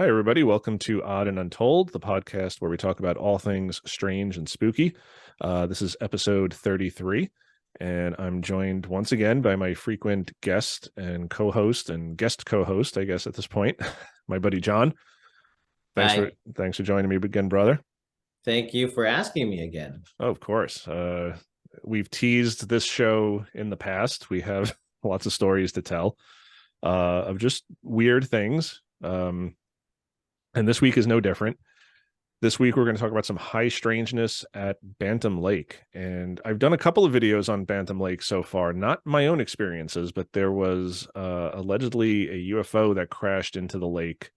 Hi, everybody. Welcome to Odd and Untold, the podcast where we talk about all things strange and spooky. This is episode 33, and I'm joined once again by my frequent guest and co-host and guest co-host, I guess, at this point, my buddy John. Thanks for Hi, thanks for joining me again, brother. thank you for asking me again. Oh, of course. We've teased this show in the past. We have lots of stories to tell of just weird things. And this week is no different. This week, we're going to talk about some high strangeness at Bantam Lake. And I've done a couple of videos on Bantam Lake so far, not my own experiences, but there was allegedly a UFO that crashed into the lake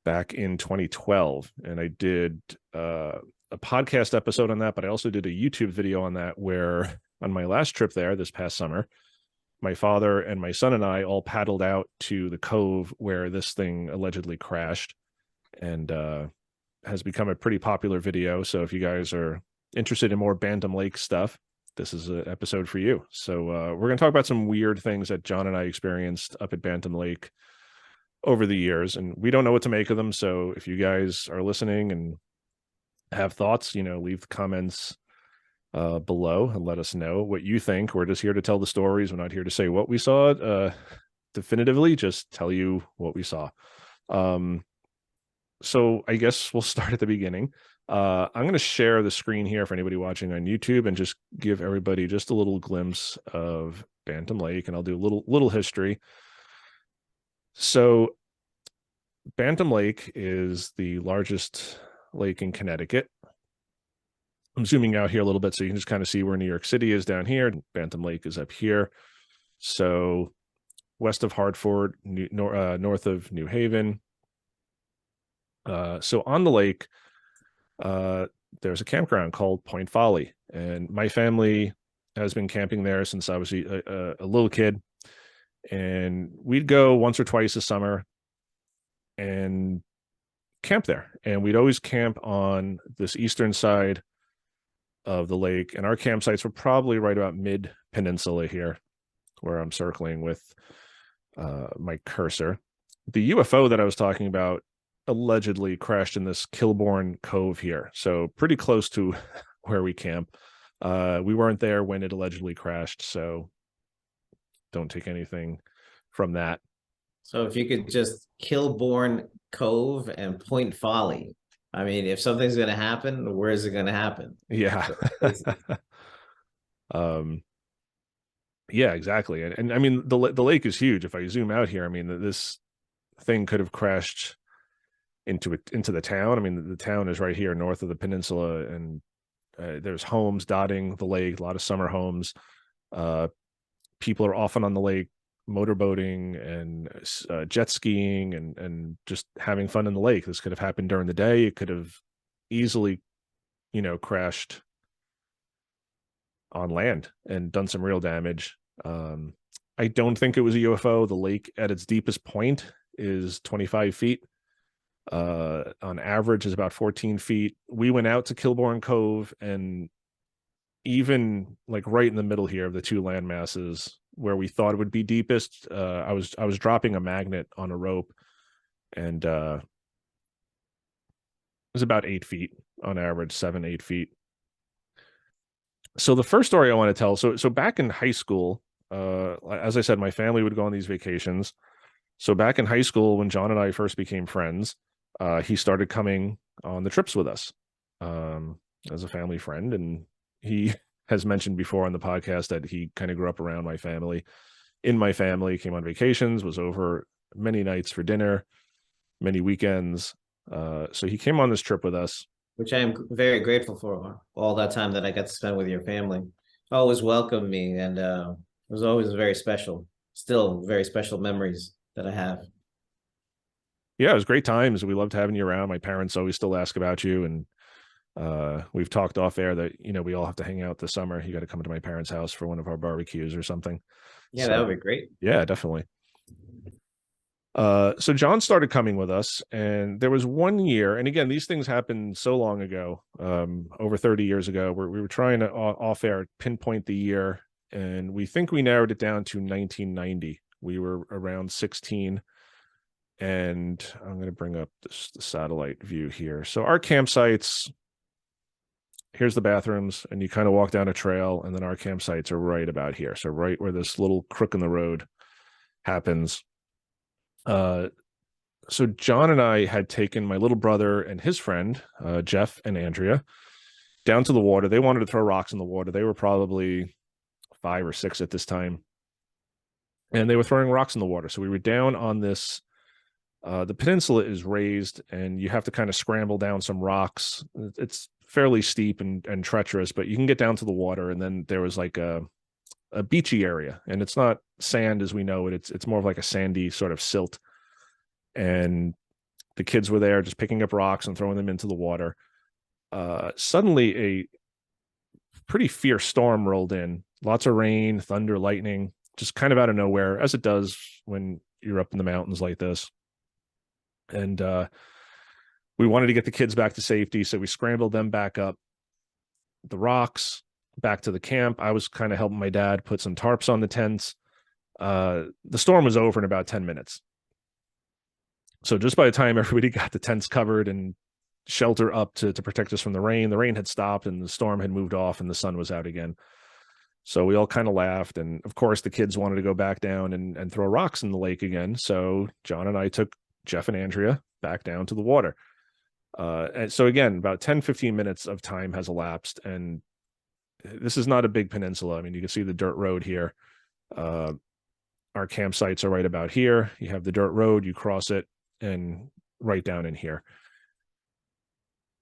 back in 2012. And I did a podcast episode on that, but I also did a YouTube video on that where on my last trip there this past summer, my father and my son and I all paddled out to the cove where this thing allegedly crashed, and has become a pretty popular video. So if you guys are interested in more Bantam Lake stuff, this is an episode for you. So we're going to talk about some weird things that John and I experienced up at Bantam Lake over the years, and we don't know what to make of them. So if you guys are listening and have thoughts, leave the comments below and let us know what you think. We're just here to tell the stories. We're not here to say what we saw definitively, just tell you what we saw. So I guess we'll start at the beginning. I'm going to share the screen here for anybody watching on YouTube and just give everybody just a little glimpse of Bantam Lake, and I'll do a little history. So Bantam Lake is the largest lake in Connecticut. I'm zooming out here a little bit so you can just kind of see where New York City is down here. Bantam Lake is up here. So west of Hartford, north of New Haven. So on the lake, there's a campground called Point Folly, and my family has been camping there since I was a little kid, and we'd go once or twice a summer and camp there. And we'd always camp on this eastern side of the lake, and our campsites were probably right about mid peninsula here, where I'm circling with my cursor. The UFO that I was talking about allegedly crashed in this Kilbourne Cove here, so pretty close to where we camp. We weren't there when it allegedly crashed, so don't take anything from that. So if you could just Kilbourne Cove and Point Folly, I mean, if something's going to happen, where is it going to happen? Yeah. Yeah, exactly. And I mean, the lake is huge. If I zoom out here, I mean, this thing could have crashed into the town. I mean, the town is right here north of the peninsula, and there's homes dotting the lake, a lot of summer homes. People are often on the lake motorboating and jet skiing and just having fun in the lake. This could have happened during the day. It could have easily, crashed on land and done some real damage. I don't think it was a UFO. The lake at its deepest point is 25 feet. On average is about 14 feet. We went out to Kilbourne Cove, and even like right in the middle here of the two land masses where we thought it would be deepest, I was dropping a magnet on a rope, and it was about 8 feet on average, 7-8 feet. So the first story I want to tell, so back in high school, as I said, my family would go on these vacations. So back in high school, when John and I first became friends, he started coming on the trips with us as a family friend. And he has mentioned before on the podcast that he kind of grew up around my family. In my family, came on vacations, was over many nights for dinner, many weekends. So he came on this trip with us. Which I am very grateful for, all that time that I got to spend with your family. Always welcomed me, and it was always very special. Still very special memories that I have. Yeah, it was great times. We loved having you around. My parents always still ask about you, and we've talked off air that we all have to hang out this summer. You got to come to my parents' house for one of our barbecues or something. Yeah, So, that would be great. yeah, definitely. So John started coming with us, and there was one year, and again, these things happened so long ago, over 30 years ago, where we were trying to off air pinpoint the year, and we think we narrowed it down to 1990. We were around 16. And I'm going to bring up the satellite view here. So our campsites, here's the bathrooms, and you kind of walk down a trail, and then our campsites are right about here. So right where this little crook in the road happens. So John and I had taken my little brother and his friend, Jeff and Andrea, down to the water. They wanted to throw rocks in the water. They were probably 5 or 6 at this time, and they were throwing rocks in the water. So we were down on this. The peninsula is raised, and you have to kind of scramble down some rocks. It's fairly steep and treacherous, but you can get down to the water. And then there was like a beachy area, and it's not sand as we know it. It's more of like a sandy sort of silt. And the kids were there just picking up rocks and throwing them into the water. Suddenly, a pretty fierce storm rolled in. Lots of rain, thunder, lightning, just kind of out of nowhere, as it does when you're up in the mountains like this. And we wanted to get the kids back to safety, so we scrambled them back up the rocks, back to the camp. I was kind of helping my dad put some tarps on the tents. The storm was over in about 10 minutes. So just by the time everybody got the tents covered and shelter up to protect us from the rain had stopped and the storm had moved off and the sun was out again. So we all kind of laughed. And of course, the kids wanted to go back down and throw rocks in the lake again. So John and I took Jeff and Andrea back down to the water. And so again, about 10-15 minutes of time has elapsed. And this is not a big peninsula. I mean, you can see the dirt road here. Our campsites are right about here. You have the dirt road, you cross it, and right down in here.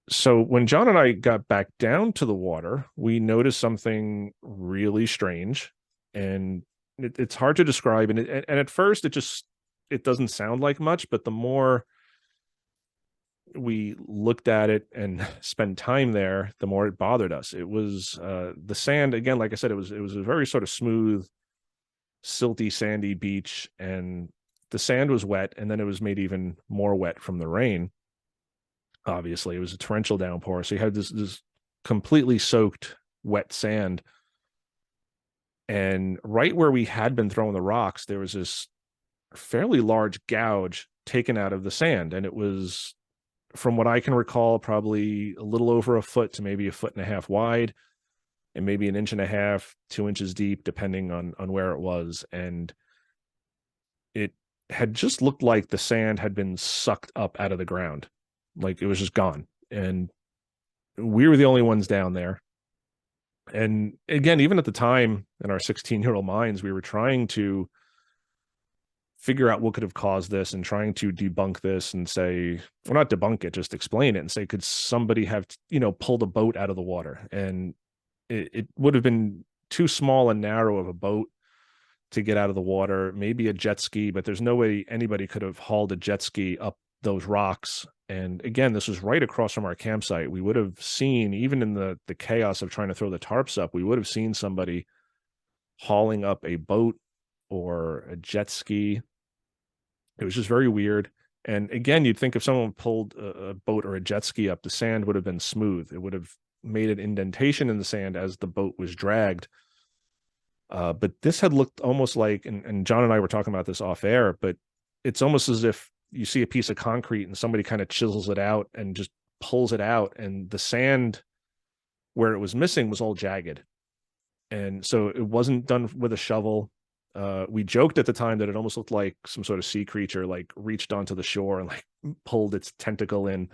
So when John and I got back down to the water, we noticed something really strange, and it's hard to describe. And at first, it doesn't sound like much, but the more we looked at it and spent time there, the more it bothered us. It was the sand again. Like I said, it was a very sort of smooth, silty, sandy beach, and the sand was wet, and then it was made even more wet from the rain. Obviously, it was a torrential downpour, so you had this completely soaked, wet sand. And right where we had been throwing the rocks, there was this fairly large gouge taken out of the sand, and it was, from what I can recall, probably a little over a foot to maybe a foot and a half wide, and maybe an inch and a half, 2 inches deep, depending on where it was. And it had just looked like the sand had been sucked up out of the ground. Like it was just gone. And we were the only ones down there. And again, even at the time, in our 16-year-old minds, we were trying to figure out what could have caused this and trying to debunk this and say, well, not debunk it, just explain it and say, could somebody have, pulled a boat out of the water? And it would have been too small and narrow of a boat to get out of the water, maybe a jet ski, but there's no way anybody could have hauled a jet ski up those rocks. And again, this was right across from our campsite. We would have seen, even in the chaos of trying to throw the tarps up, we would have seen somebody hauling up a boat or a jet ski. It was just very weird. And again, you'd think if someone pulled a boat or a jet ski up, the sand would have been smooth. It would have made an indentation in the sand as the boat was dragged. But this had looked almost like, and John and I were talking about this off air, but it's almost as if you see a piece of concrete and somebody kind of chisels it out and just pulls it out, and the sand where it was missing was all jagged. And so it wasn't done with a shovel. We joked at the time that it almost looked like some sort of sea creature like reached onto the shore and like pulled its tentacle in,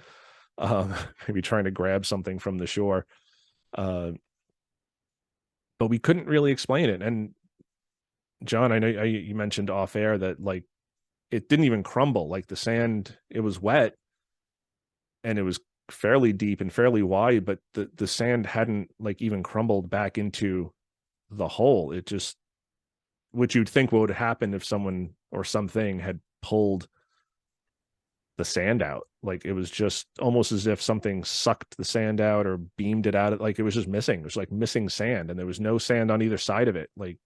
maybe trying to grab something from the shore. But we couldn't really explain it. And John, I know you mentioned off air that like it didn't even crumble. Like the sand, it was wet and it was fairly deep and fairly wide, but the sand hadn't like even crumbled back into the hole. It just, which you'd think would happen if someone or something had pulled the sand out. Like it was just almost as if something sucked the sand out or beamed it out. Like it was just missing. It was like missing sand, and there was no sand on either side of it. Like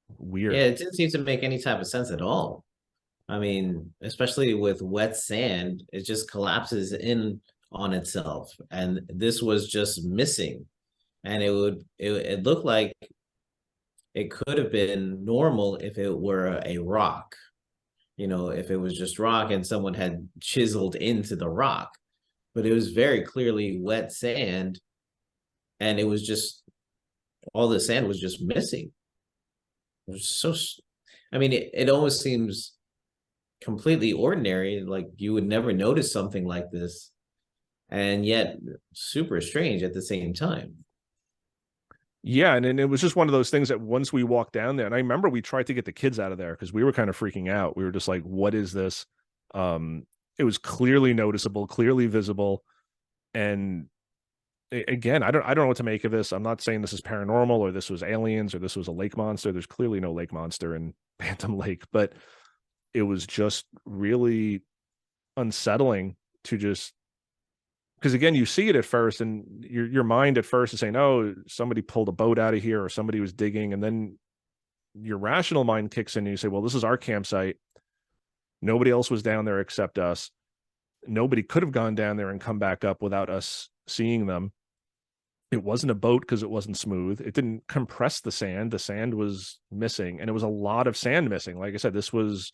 Yeah, weird. it didn't seem to make any type of sense at all. I mean, especially with wet sand, it just collapses in on itself. And this was just missing. And it looked like it could have been normal if it were a rock. if it was just rock and someone had chiseled into the rock, but it was very clearly wet sand, and it was just all the sand was just missing. It was so, I mean, it almost seems completely ordinary, like you would never notice something like this, and yet super strange at the same time. Yeah, and it was just one of those things that once we walked down there, and I remember we tried to get the kids out of there because we were kind of freaking out. We were just like, "What is this?" It was clearly noticeable, clearly visible, and again, I don't know what to make of this. I'm not saying this is paranormal or this was aliens or this was a lake monster. There's clearly no lake monster in Bantam Lake, but it was just really unsettling to just because again, you see it at first, and your mind at first is saying, "Oh, somebody pulled a boat out of here, or somebody was digging," and then your rational mind kicks in, and you say, "Well, this is our campsite. Nobody else was down there except us. Nobody could have gone down there and come back up without us seeing them. It wasn't a boat because it wasn't smooth. It didn't compress the sand. The sand was missing, and it was a lot of sand missing. Like I said, this was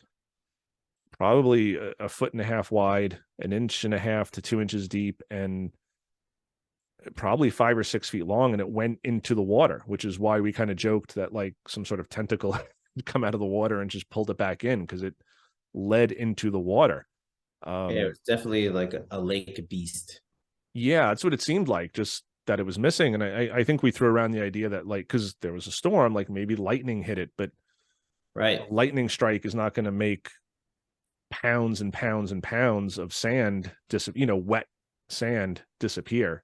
probably a foot and a half wide, an inch and a half to 2 inches deep, and probably 5 or 6 feet long. And it went into the water, which is why we kind of joked that like some sort of tentacle had come out of the water and just pulled it back in because it led into the water. Yeah, it was definitely like a lake beast. Yeah, that's what it seemed like, just that it was missing. And I think we threw around the idea that like because there was a storm, like maybe lightning hit it, but a Right. lightning strike is not going to make pounds and pounds and pounds of sand wet sand disappear.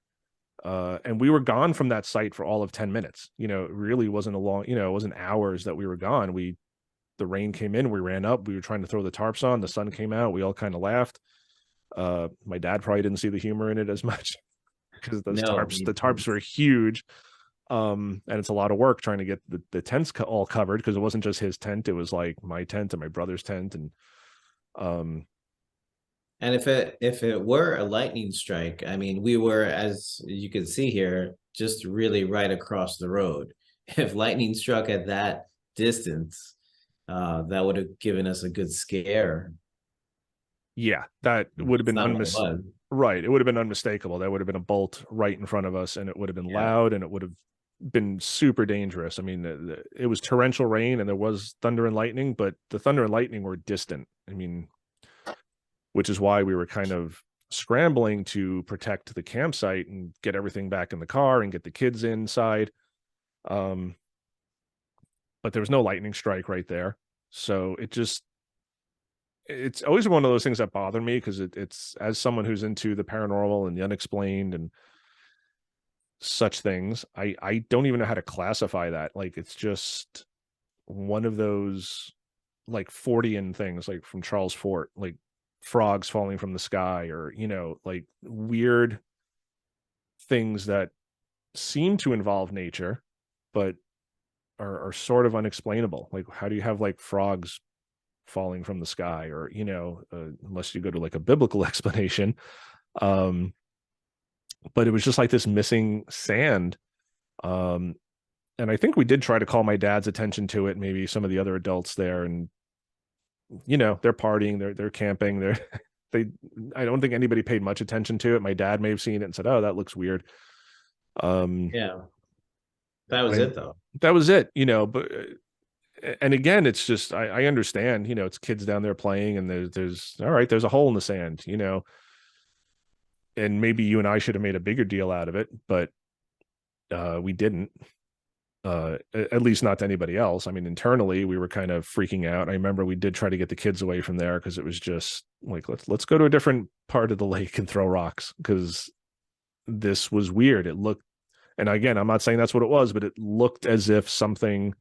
And we were gone from that site for all of 10 minutes. It really wasn't a long, it wasn't hours that we were gone. The rain came in, we ran up, we were trying to throw the tarps on, the sun came out, we all kind of laughed. My dad probably didn't see the humor in it as much because those No, tarps, the tarps were huge. And it's a lot of work trying to get the tents all covered because it wasn't just his tent, it was like my tent and my brother's tent. And um and if it were a lightning strike, I mean, we were, as you can see here, just really right across the road. If lightning struck at that distance, that would have given us a good scare. yeah, that would have It's been not what it was. right. It would have been unmistakable. That would have been a bolt right in front of us, and it would have been Yeah. loud, and it would have been super dangerous. I mean, it was torrential rain, and there was thunder and lightning, but the thunder and lightning were distant. I mean, which is why we were kind of scrambling to protect the campsite and get everything back in the car and get the kids inside. Um, but there was no lightning strike right there, so it's always one of those things that bother me because it's as someone who's into the paranormal and the unexplained and such things, I don't even know how to classify that. Like it's just one of those like Fortean things, like from Charles Fort, like frogs falling from the sky, or like weird things that seem to involve nature, but are sort of unexplainable. Like how do you have like frogs falling from the sky, or unless you go to like a biblical explanation. um but it was just like this missing sand. um and I think we did try to call my dad's attention to it, maybe some of the other adults there, and they're partying, they're camping, they I don't think anybody paid much attention to it. My dad may have seen it and said, "Oh, that looks weird." um Yeah. That was I, it though. that was it, but and again, it's just I understand, it's kids down there playing, and there's all right, there's a hole in the sand, and maybe you and I should have made a bigger deal out of it, but we didn't. At least not to anybody else. I mean, internally, we were kind of freaking out. I remember we did try to get the kids away from there because it was just like let's go to a different part of the lake and throw rocks because this was weird. It looked, and again, I'm not saying that's what it was, but it looked as if something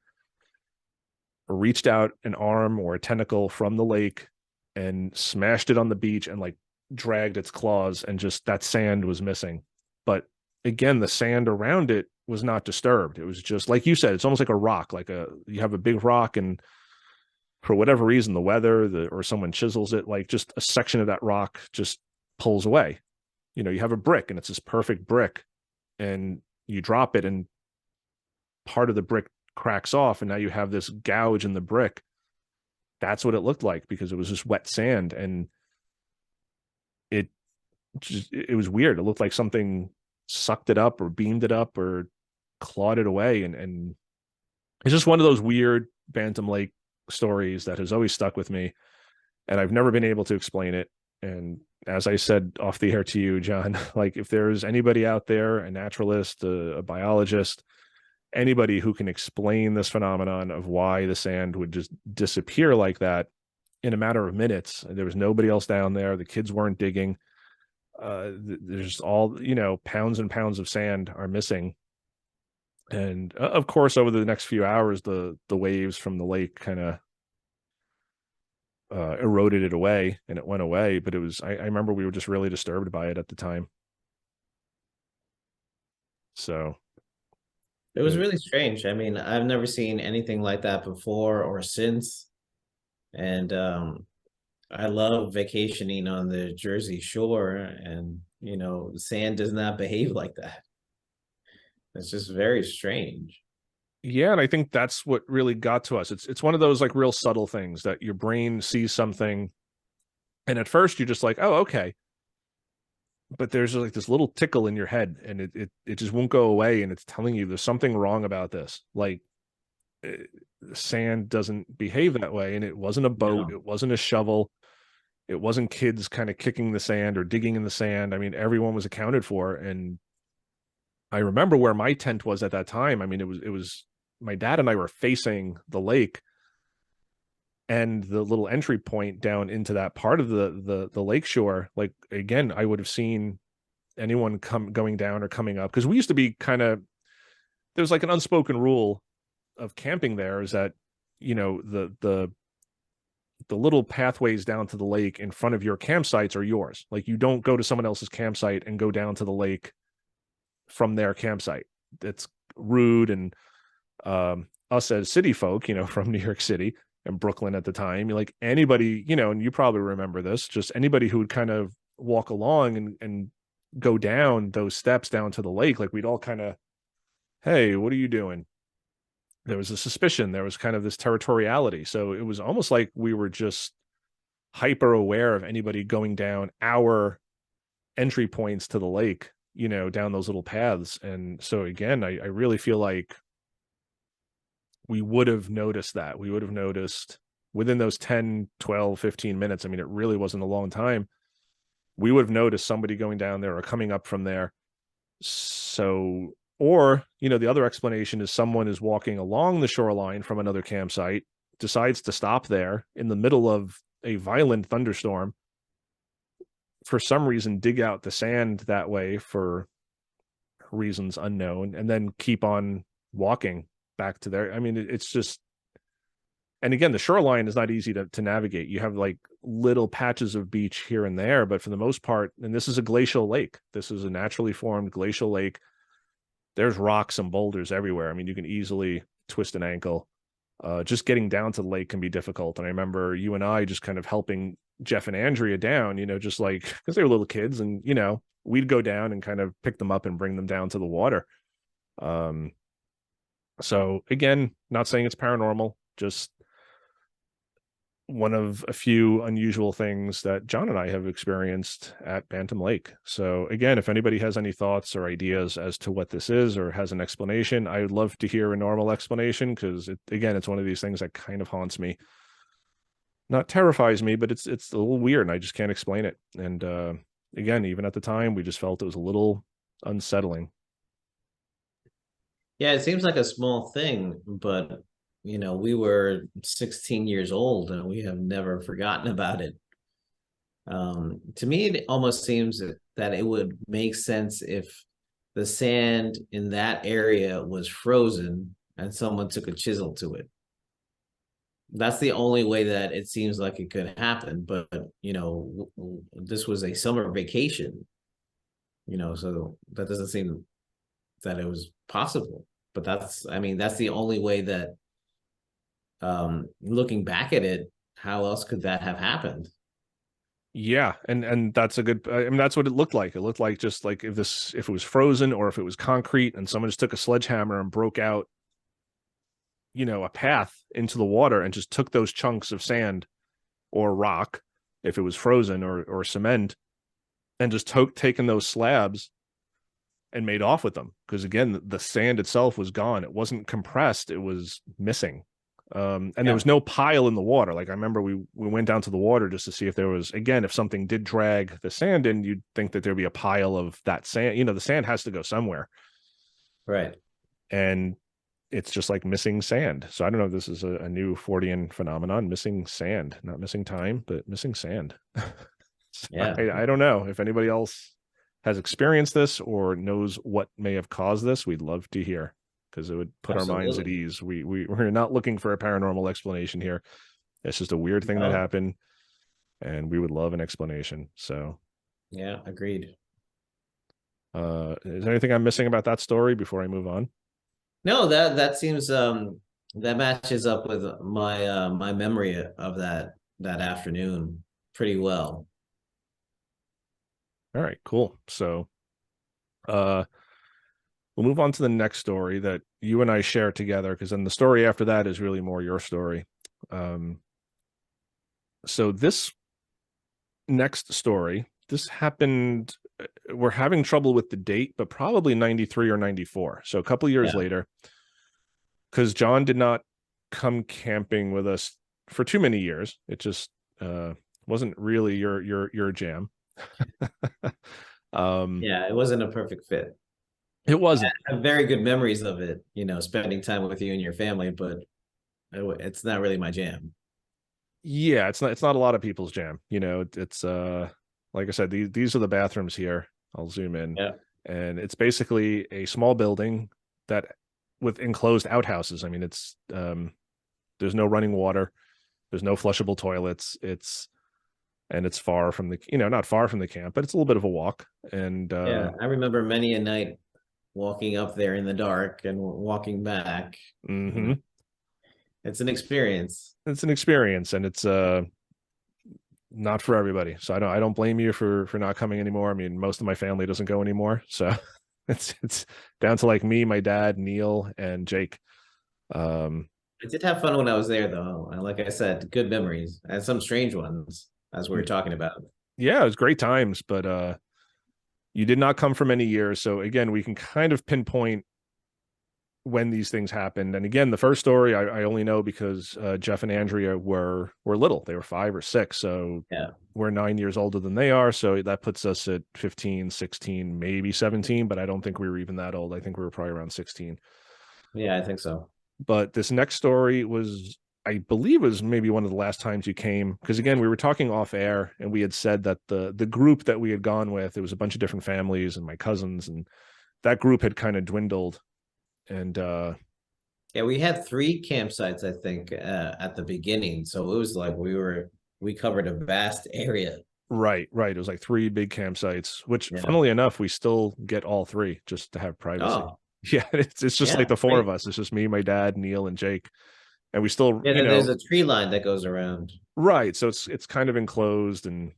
reached out an arm or a tentacle from the lake and smashed it on the beach and like dragged its claws, and just that sand was missing. But again, the sand around it was not disturbed. It was just like you said, it's almost like a rock, like you have a big rock, and for whatever reason, the weather, or someone chisels it, like just a section of that rock just pulls away. You have a brick and it's this perfect brick, and you drop it and part of the brick cracks off, and now you have this gouge in the brick. that's what it looked like, because it was just wet sand, and it it was weird. It looked like something sucked it up or beamed it up or clawed it away. And it's just one of those weird Bantam Lake stories that has always stuck with me. And I've never been able to explain it. And as I said off the air to you, John, like if there's anybody out there, a naturalist, a biologist, anybody who can explain this phenomenon of why the sand would just disappear like that in a matter of minutes, there was nobody else down there. The kids weren't digging. There's all, pounds and pounds of sand are missing. And of course, over the next few hours, the waves from the lake kind of eroded it away, and it went away. But it was, I remember we were just really disturbed by it at the time. So It was really strange. I mean, I've never seen anything like that before or since. And I love vacationing on the Jersey Shore, and the sand does not behave like that. It's just very strange. yeah, and I think that's what really got to us. It's one of those like real subtle things that your brain sees something, and at first you're just like, oh, okay. But there's like this little tickle in your head, and it just won't go away, and it's telling you there's something wrong about this. Like sand doesn't behave that way, and it wasn't a boat, No. it wasn't a shovel, it wasn't kids kind of kicking the sand or digging in the sand. I mean, everyone was accounted for. And I remember where my tent was at that time. I mean, it was my dad and I were facing the lake, and the little entry point down into that part of the lake shore. Like again, I would have seen anyone going down or coming up, because we used to be kind of, there's like an unspoken rule of camping there, is that the little pathways down to the lake in front of your campsites are yours. Like you don't go to someone else's campsite and go down to the lake from their campsite. It's rude. And us as city folk, from New York City and Brooklyn at the time, like anybody, and you probably remember this, just anybody who would kind of walk along and go down those steps down to the lake, like we'd all kind of, hey, what are you doing? There was a suspicion. There was kind of this territoriality. So it was almost like we were just hyper aware of anybody going down our entry points to the lake, down those little paths. And so again, I really feel like we would have noticed that. We would have noticed within those 10, 12, 15 minutes. I mean, it really wasn't a long time. We would have noticed somebody going down there or coming up from there. So, or, the other explanation is someone is walking along the shoreline from another campsite, decides to stop there in the middle of a violent thunderstorm, for some reason, dig out the sand that way for reasons unknown, and then keep on walking back to there. I mean, it's just, and again, the shoreline is not easy to navigate. You have like little patches of beach here and there, but for the most part, and this is a glacial lake, this is a naturally formed glacial lake. There's rocks and boulders everywhere. I mean, you can easily twist an ankle. Just getting down to the lake can be difficult. And I remember you and I just kind of helping Jeff and Andrea down, just like, because they were little kids, and, we'd go down and kind of pick them up and bring them down to the water. So again, not saying it's paranormal, just one of a few unusual things that John and I have experienced at Bantam Lake. So again, if anybody has any thoughts or ideas as to what this is or has an explanation, I would love to hear a normal explanation, because again, it's one of these things that kind of haunts me. Not terrifies me, but it's a little weird, and I just can't explain it. And again, even at the time, we just felt it was a little unsettling. Yeah, it seems like a small thing, but we were 16 years old and we have never forgotten about it. To me, it almost seems that it would make sense if the sand in that area was frozen and someone took a chisel to it. That's the only way that it seems like it could happen. But, this was a summer vacation, so that doesn't seem that it was possible. But that's the only way that, looking back at it, how else could that have happened? Yeah, and that's a good, I mean, that's what it looked like. It looked like just like if it was frozen, or if it was concrete and someone just took a sledgehammer and broke out a path into the water and just took those chunks of sand or rock, if it was frozen, or cement, and just taken those slabs and made off with them. Because again, the sand itself was gone. It wasn't compressed. It was missing. And there was Yeah. no pile in the water. Like I remember we went down to the water just to see if there was, again, if something did drag the sand in, you'd think that there'd be a pile of that sand. The sand has to go somewhere. Right. And it's just like missing sand. So I don't know if this is a new Fortean phenomenon, missing sand, not missing time, but missing sand. Yeah. I don't know if anybody else has experienced this or knows what may have caused this. We'd love to hear, because it would put our minds at Absolutely. ease. We're not looking for a paranormal explanation here. It's just a weird thing that Oh, happened, and we would love an explanation. So, yeah, agreed. is there anything I'm missing about that story before I move on? No, that seems that matches up with my memory of that afternoon pretty well. All right, cool. So, uh, we'll move on to the next story that you and I share together, because then the story after that is really more your story. Um, so this next story, this happened. We're having trouble with the date, but probably 93 or 94. So a couple of years Yeah. later, because John did not come camping with us for too many years. It just wasn't really your jam. Yeah, it wasn't a perfect fit. It wasn't. I have very good memories of it, spending time with you and your family, but it's not really my jam. Yeah, it's not a lot of people's jam. It's like I said, these are the bathrooms here. I'll zoom in, Yeah. and it's basically a small building that with enclosed outhouses. I mean, it's there's no running water, there's no flushable toilets. It's far from the, not far from the camp, but it's a little bit of a walk. And Yeah. I remember many a night walking up there in the dark and walking back. You know, mhm. it's an experience. It's an experience, and it's not for everybody. So I don't blame you for not coming anymore. I mean, most of my family doesn't go anymore, so it's down to like me, my dad, Neil, and Jake. Um, I did have fun when I was there, though. And like I said, good memories and some strange ones, as we were talking about. yeah, it was great times, but you did not come for many years. So again, we can kind of pinpoint when these things happened. And again, the first story I only know because Jeff and Andrea were little. They were 5 or 6. So Yeah. we're 9 years older than they are. So that puts us at 15, 16, maybe 17, but I don't think we were even that old. I think we were probably around 16. Yeah, I think so. But this next story was, I believe, was maybe one of the last times you came, because again, we were talking off air and we had said that the group that we had gone with, it was a bunch of different families and my cousins, and that group had kind of dwindled. And Yeah, we had 3 campsites, I think, at the beginning. So it was like we covered a vast area. right, it was like 3 big campsites, which Yeah. funnily enough, we still get all 3 just to have privacy. Oh, Yeah, it's just like yeah, the 4 of great. us. It's just me, my dad, Neil, and Jake, and we still, Yeah, there's a tree line that goes around. right. So it's kind of enclosed and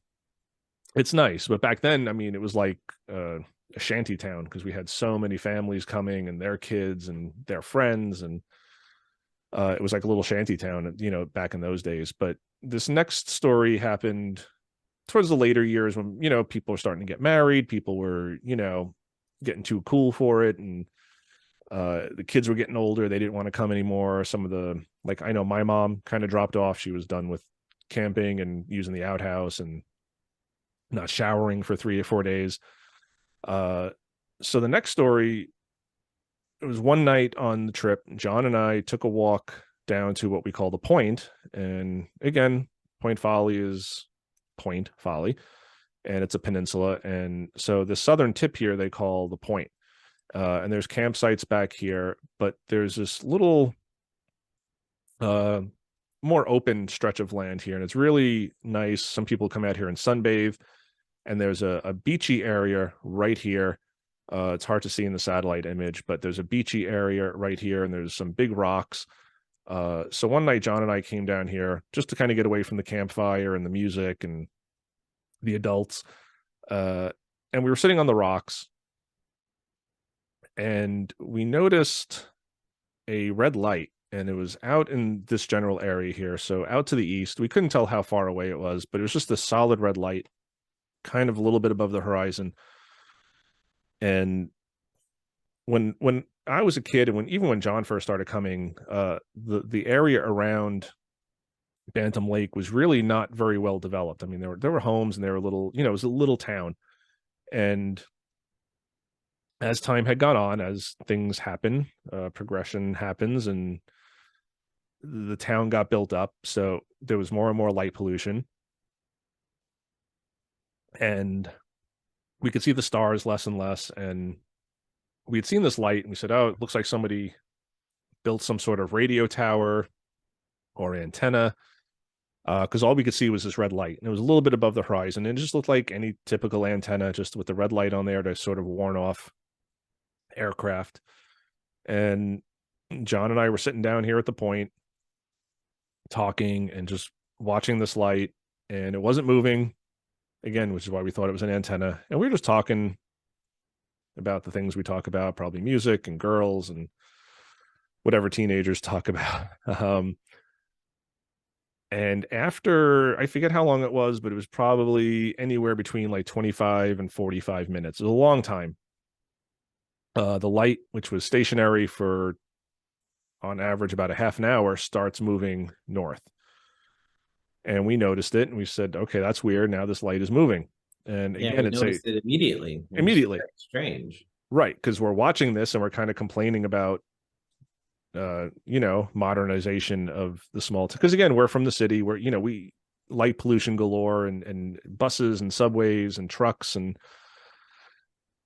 it's nice. But back then, I mean, it was like a shanty town, because we had so many families coming and their kids and their friends, and it was like a little shanty town, back in those days. But this next story happened towards the later years when, people were starting to get married, people were, getting too cool for it, and the kids were getting older, they didn't want to come anymore. Some of the, like, I know my mom kind of dropped off. She was done with camping and using the outhouse and not showering for 3 or 4 days. uh so the next story, it was one night on the trip, John and I took a walk down to what we call the Point. And again, Point Folly is Point Folly, and it's a peninsula. And so the southern tip here they call the Point. And there's campsites back here, but there's this little uh more open stretch of land here, and it's really nice. Some people come out here and sunbathe, and there's a beachy area right here. It's hard to see in the satellite image, but there's a beachy area right here, and there's some big rocks. So one night, John and I came down here just to kind of get away from the campfire and the music and the adults. Uh, and we were sitting on the rocks, and we noticed a red light and it was out in this general area here. So out to the east, we couldn't tell how far away it was, but it was just a solid red light, kind of a little bit above the horizon. And when I was a kid, and even when John first started coming, the area around Bantam Lake was really not very well developed. I mean, there were homes, and there were little, it was a little town. And as time had gone on, as things happen, progression happens, and the town got built up. So there was more and more light pollution. And we could see the stars less and less. And we had seen this light, and we said, oh, it looks like somebody built some sort of radio tower or antenna, because all we could see was this red light, and it was a little bit above the horizon, and it just looked like any typical antenna, just with the red light on there to sort of warn off aircraft. And John and I were sitting down here at the point talking and just watching this light, and it wasn't moving again, which is why we thought it was an antenna. And we were just talking about the things we talk about, probably music and girls and whatever teenagers talk about. And after, I forget how long it was, but it was probably anywhere between like 25 and 45 minutes. It was a long time. The light, which was stationary for on average about a half an hour, starts moving north. And we noticed it, and we said, okay, that's weird. Now this light is moving. And Yeah, again, we it's noticed it immediately. It was immediately very strange. right, because we're watching this and we're kind of complaining about modernization of the small town. Because again, we're from the city where, we light pollution galore, and buses and subways and trucks. And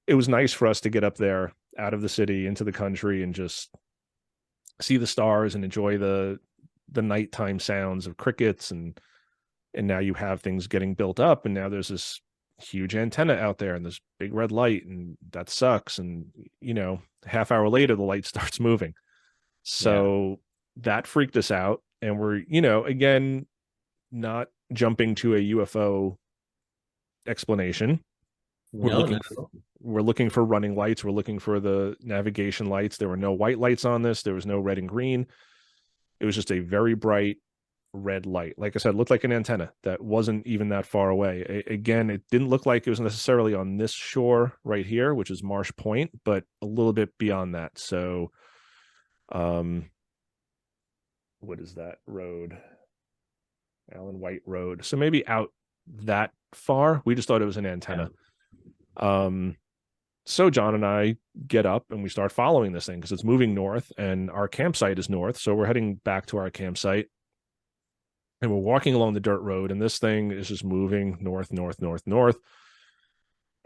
it was nice for us to get up there out of the city into the country and just see the stars and enjoy the nighttime sounds of crickets. And now you have things getting built up, and now there's this huge antenna out there and this big red light, and that sucks. And half hour later the light starts moving. So that freaked us out. And we're, again, not jumping to a UFO explanation. We're No, looking no. we're looking for running lights. We're looking for the navigation lights. There were no white lights on this. There was no red and green. It was just a very bright red light. Like I said, it looked like an antenna that wasn't even that far away. Again, it didn't look like it was necessarily on this shore right here, which is Marsh Point, but a little bit beyond that. So what is that road? Allen White Road. So maybe out that far. We just thought it was an antenna. So John and I get up and we start following this thing because it's moving north, and our campsite is north. So we're heading back to our campsite, and we're walking along the dirt road, and this thing is just moving north, north, north, north.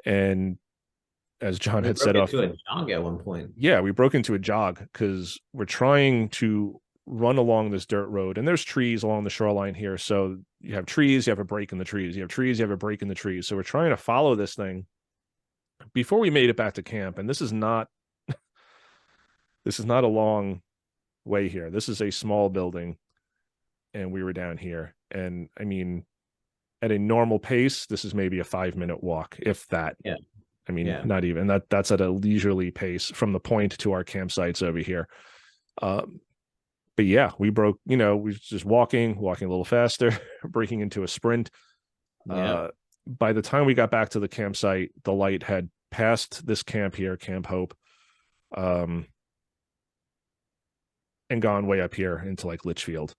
And as John had said off, to a jog at one point. Yeah, we broke into a jog because we're trying to run along this dirt road, and there's trees along the shoreline here. So you have trees, you have a break in the trees, you have trees, you have a break in the trees. So we're trying to follow this thing before we made it back to camp. And this is not a long way here. This is a small building, and we were down here. And I mean, at a normal pace, this is maybe a 5-minute walk, if that. Yeah. I mean, not even that's at a leisurely pace from the point to our campsites over here. But yeah, we broke, we were just walking a little faster, breaking into a sprint. By the time we got back to the campsite, the light had passed this camp here, Camp Hope, and gone way up here into like Litchfield.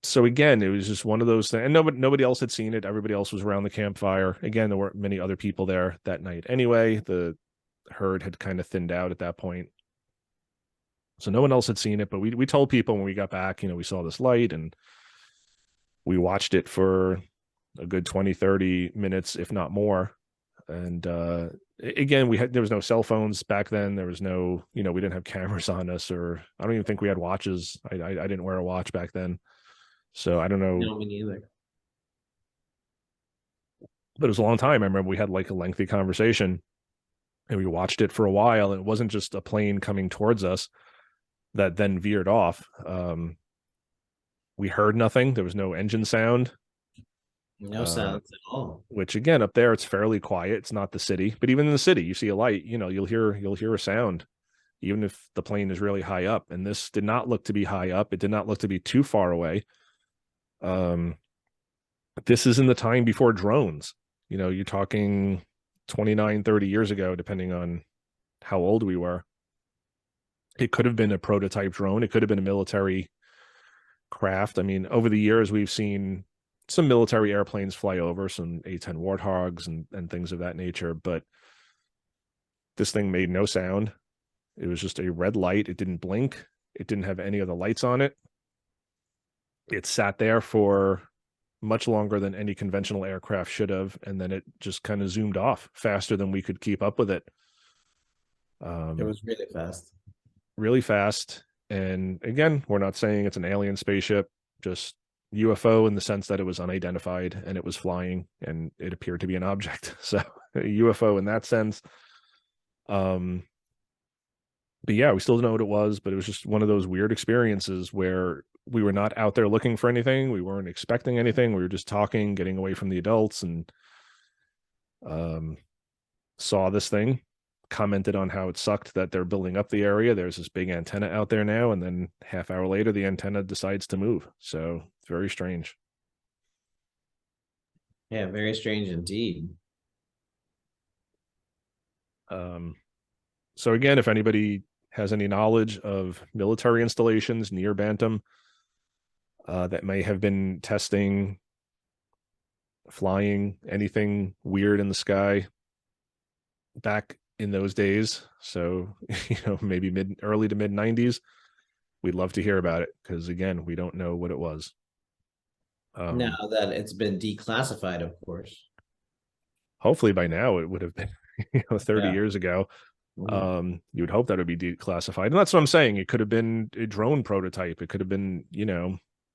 So again, it was just one of those things, and nobody else had seen it. Everybody else was around the campfire. Again, there weren't many other people there that night anyway. The herd had kind of thinned out at that point. So no one else had seen it, but we told people when we got back, we saw this light, and we watched it for a good 20, 30 minutes, if not more. And again, there was no cell phones back then. There was no, we didn't have cameras on us, or I don't even think we had watches. I didn't wear a watch back then. So I don't know. No, me neither. But it was a long time. I remember we had like a lengthy conversation, and we watched it for a while. And it wasn't just a plane coming towards us that then veered off. We heard nothing. There was no engine sound. No sounds at all. Which again, up there, it's fairly quiet. It's not the city, but even in the city, you see a light, you'll hear a sound. even if the plane is really high up. And this did not look to be high up. It did not look to be too far away. This is in the time before drones. You're talking 29, 30 years ago, depending on how old we were. It could have been a prototype drone. It could have been a military craft. I mean, over the years, we've seen some military airplanes fly over, some A-10 Warthogs and things of that nature, but this thing made no sound. It was just a red light. It didn't blink. It didn't have any of the lights on it. It sat there for much longer than any conventional aircraft should have, and then it just kind of zoomed off faster than we could keep up with it. It was really fast. Really fast. And again, we're not saying it's an alien spaceship, just UFO in the sense that it was unidentified and it was flying and it appeared to be an object. So a UFO in that sense. But yeah, we still don't know what it was, but it was just one of those weird experiences where we were not out there looking for anything. We weren't expecting anything. We were just talking, getting away from the adults, and saw this thing, commented on how it sucked that they're building up the area. There's this big antenna out there now, and then half hour later, the antenna decides to move. So it's very strange. Yeah, very strange indeed. So again, if anybody has any knowledge of military installations near Bantam that may have been testing, flying, anything weird in the sky back in those days, so maybe early to mid 90s, we'd love to hear about it, because again, we don't know what it was. Now that it's been declassified, of course. Hopefully by now it would have been 30 years ago. Mhm. You would hope that it would be declassified, and that's what I'm saying. It could have been a drone prototype. It could have been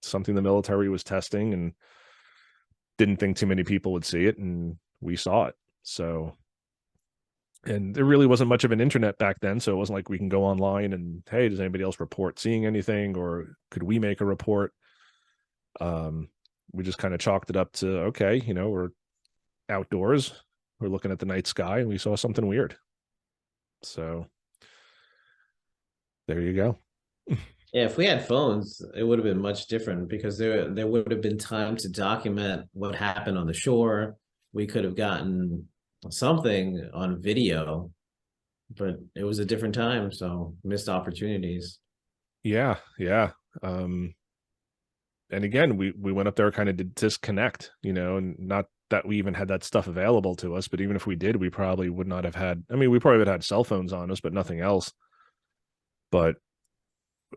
something the military was testing and didn't think too many people would see it, and we saw it. So, and there really wasn't much of an internet back then, so it wasn't like we can go online and, hey, does anybody else report seeing anything, or could we make a report? We just kind of chalked it up to, okay, we're outdoors, we're looking at the night sky, and we saw something weird. So there you go. Yeah, if we had phones, it would have been much different, because there would have been time to document what happened on the shore. We could have gotten something on video, but it was a different time, so missed opportunities. Yeah. And again, we went up there kind of to disconnect, and not that we even had that stuff available to us, but even if we did, we probably would not have had, I mean, we probably would have had cell phones on us, but nothing else. But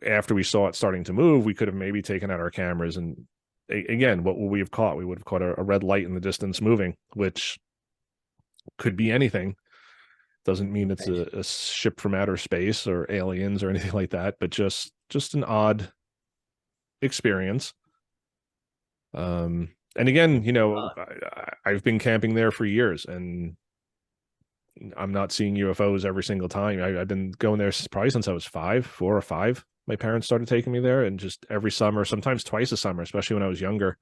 after we saw it starting to move, we could have maybe taken out our cameras, and again, what would we have caught? We would have caught a red light in the distance moving, which could be anything. Doesn't mean it's a ship from outer space or aliens or anything like that, but just an odd experience. And again, I've been camping there for years, and I'm not seeing UFOs every single time. I've been going there probably since I was 4 or 5. My parents started taking me there, and just every summer, sometimes twice a summer, especially when I was younger,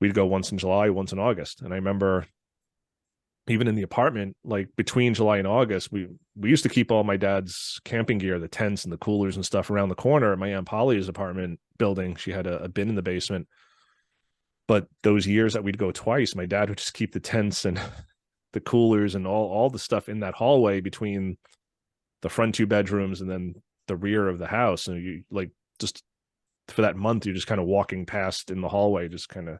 we'd go once in July, once in August. And I remember even in the apartment, like between July and August, we used to keep all my dad's camping gear, the tents and the coolers and stuff, around the corner at my Aunt Polly's apartment building. She had a bin in the basement. But those years that we'd go twice, my dad would just keep the tents and the coolers and all the stuff in that hallway between the front 2 bedrooms and then the rear of the house. And you, like, just for that month, you're just kind of walking past in the hallway, just kind of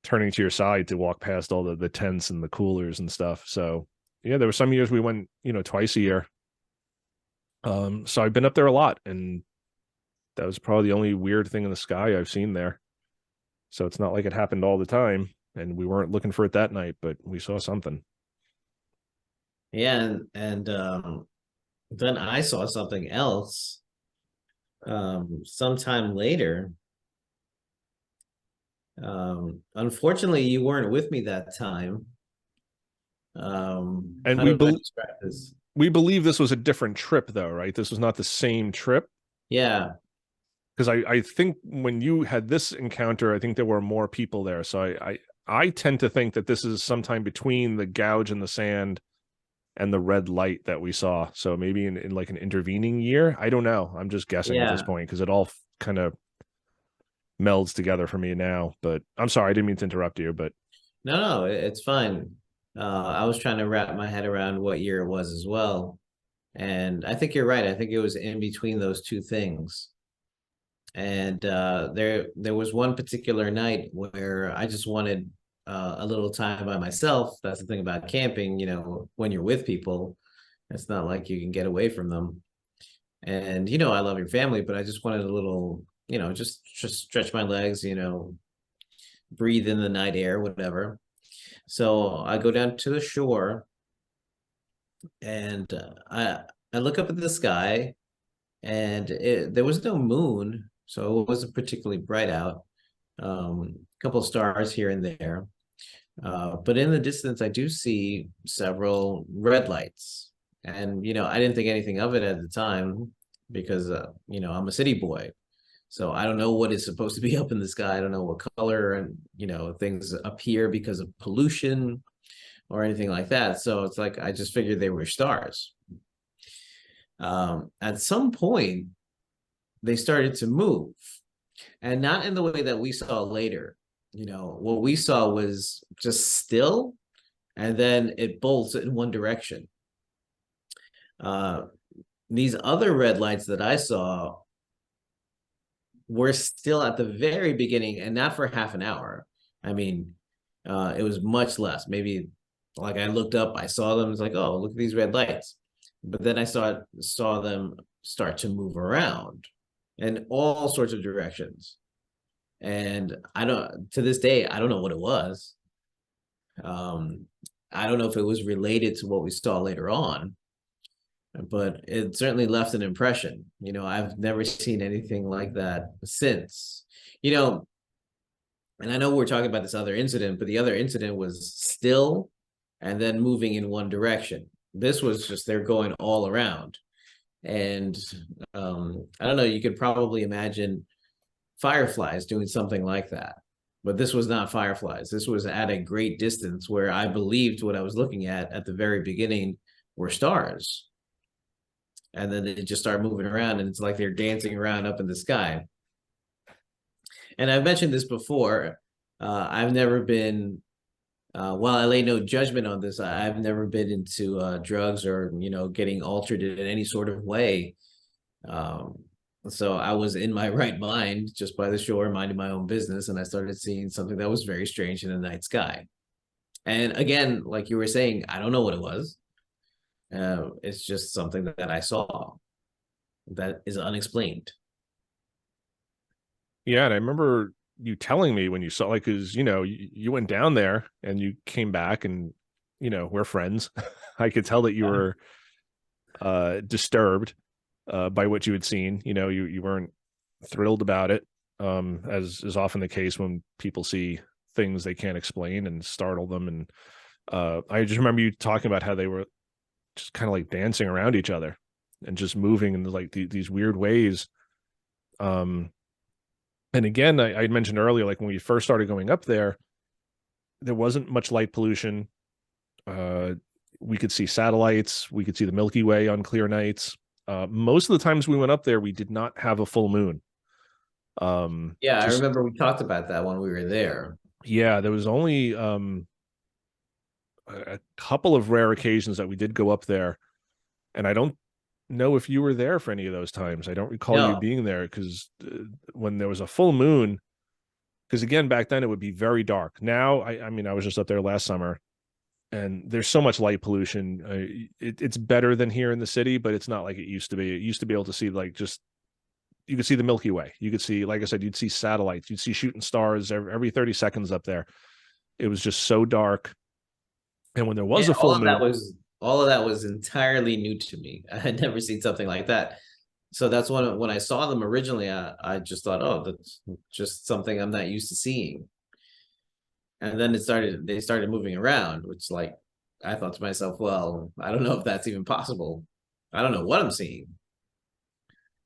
turning to your side to walk past all the tents and the coolers and stuff. So yeah, there were some years we went, twice a year. So I've been up there a lot, and that was probably the only weird thing in the sky I've seen there. So it's not like it happened all the time, and we weren't looking for it that night, but we saw something. Yeah, and then I saw something else sometime later. Unfortunately, you weren't with me that time. And How do I describe this? we believe this was a different trip, though, right? This was not the same trip. Yeah, Because I think when you had this encounter, I think there were more people there. So I tend to think that this is sometime between the gouge in the sand and the red light that we saw. So maybe in like an intervening year. I don't know. I'm just guessing at this Yeah. point because it all kind of melds together for me now. But I'm sorry, I didn't mean to interrupt you. But No, it's fine. I was trying to wrap my head around what year it was as well. And I think you're right. I think it was in between those two things. And there was one particular night where I just wanted a little time by myself. That's the thing about camping, when you're with people, it's not like you can get away from them. And I love your family, but I just wanted a little, just stretch my legs, breathe in the night air, whatever. So I go down to the shore and I look up at the sky and there was no moon, so it wasn't particularly bright out. A couple of stars here and there. But in the distance, I do see several red lights. And, I didn't think anything of it at the time because, I'm a city boy. So I don't know what is supposed to be up in the sky. I don't know what color and, things appear because of pollution or anything like that. So it's like, I just figured they were stars. At some point, they started to move and not in the way that we saw later. What we saw was just still and then it bolts in one direction. Uh, these other red lights that I saw were still at the very beginning and not for half an hour. I mean, it was much less. Maybe like I looked up, I saw them, it's like, oh, look at these red lights. But then I saw them start to move around in all sorts of directions. And to this day, I don't know what it was. I don't know if it was related to what we saw later on, but it certainly left an impression. I've never seen anything like that since. And I know we're talking about this other incident, but the other incident was still and then moving in one direction. This was just they're going all around. And I don't know, you could probably imagine fireflies doing something like that. But this was not fireflies. This was at a great distance where I believed what I was looking at the very beginning were stars. And then they just start moving around and it's like they're dancing around up in the sky. And I've mentioned this before. I've never been, while I lay no judgment on this, I've never been into drugs or, getting altered in any sort of way. So I was in my right mind just by the shore, minding my own business. And I started seeing something that was very strange in the night sky. And again, like you were saying, I don't know what it was. It's just something that I saw that is unexplained. yeah, and I remember you telling me when you saw, like, because you went down there and you came back, and we're friends. I could tell that you were disturbed by what you had seen. You weren't thrilled about it, as is often the case when people see things they can't explain and startle them. And I just remember you talking about how they were just kind of like dancing around each other and just moving in like these weird ways. And again, I mentioned earlier, like when we first started going up there wasn't much light pollution. We could see satellites, we could see the Milky Way on clear nights. Most of the times we went up there, we did not have a full moon. Yeah, I Just remember we talked about that when we were there. yeah, there was only a couple of rare occasions that we did go up there, and I don't know if you were there for any of those times. I don't recall you No, being there because when there was a full moon, because again, back then it would be very dark. Now, I mean, I was just up there last summer, and there's so much light pollution. It's better than here in the city, but it's not like it used to be. It used to be able to see like just you could see the Milky Way. You could see, like I said, you'd see satellites. You'd see shooting stars every 30 seconds up there. It was just so dark. And when there was yeah, a full moon, all of that was entirely new to me. I had never seen something like that. So that's when I saw them originally, I just thought, oh, that's just something I'm not used to seeing. And then they started moving around, which like I thought to myself, well, I don't know if that's even possible. I don't know what I'm seeing.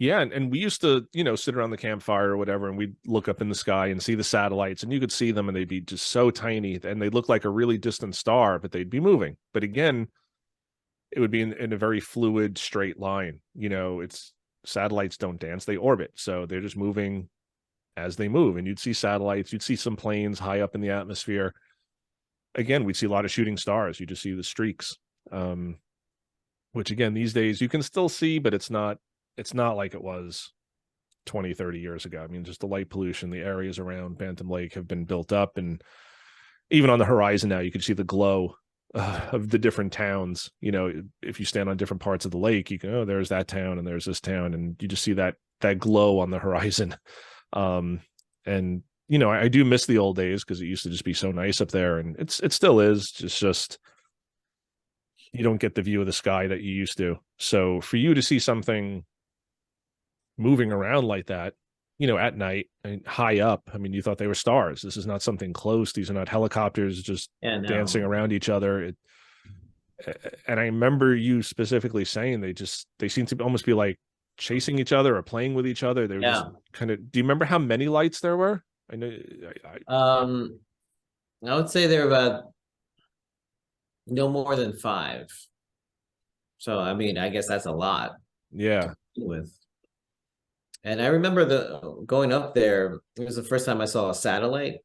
yeah, and we used to, sit around the campfire or whatever, and we'd look up in the sky and see the satellites, and you could see them, and they'd be just so tiny, and they look like a really distant star, but they'd be moving. But again, it would be in a very fluid straight line. It's satellites don't dance, they orbit. So they're just moving as they move. And you'd see satellites, you'd see some planes high up in the atmosphere. Again, we'd see a lot of shooting stars. You just see the streaks. Which again, these days you can still see, but it's not like it was 20, 30 years ago. I mean, just the light pollution, the areas around Bantam Lake have been built up, and even on the horizon now, you can see the glow of the different towns. If you stand on different parts of the lake, you can, oh, there's that town and there's this town, and you just see that glow on the horizon. And I do miss the old days because it used to just be so nice up there, and it still is. It's just you don't get the view of the sky that you used to. So for you to see something moving around like that, at night and high up, I mean, you thought they were stars. This is not something close. These are not helicopters just dancing around each other. And I remember you specifically saying they seem to almost be like chasing each other or playing with each other. They were just kind of. Do you remember how many lights there were? I know. I would say there were about no more than 5. So I mean, I guess that's a lot. Yeah. With. And I remember going up there. It was the first time I saw a satellite.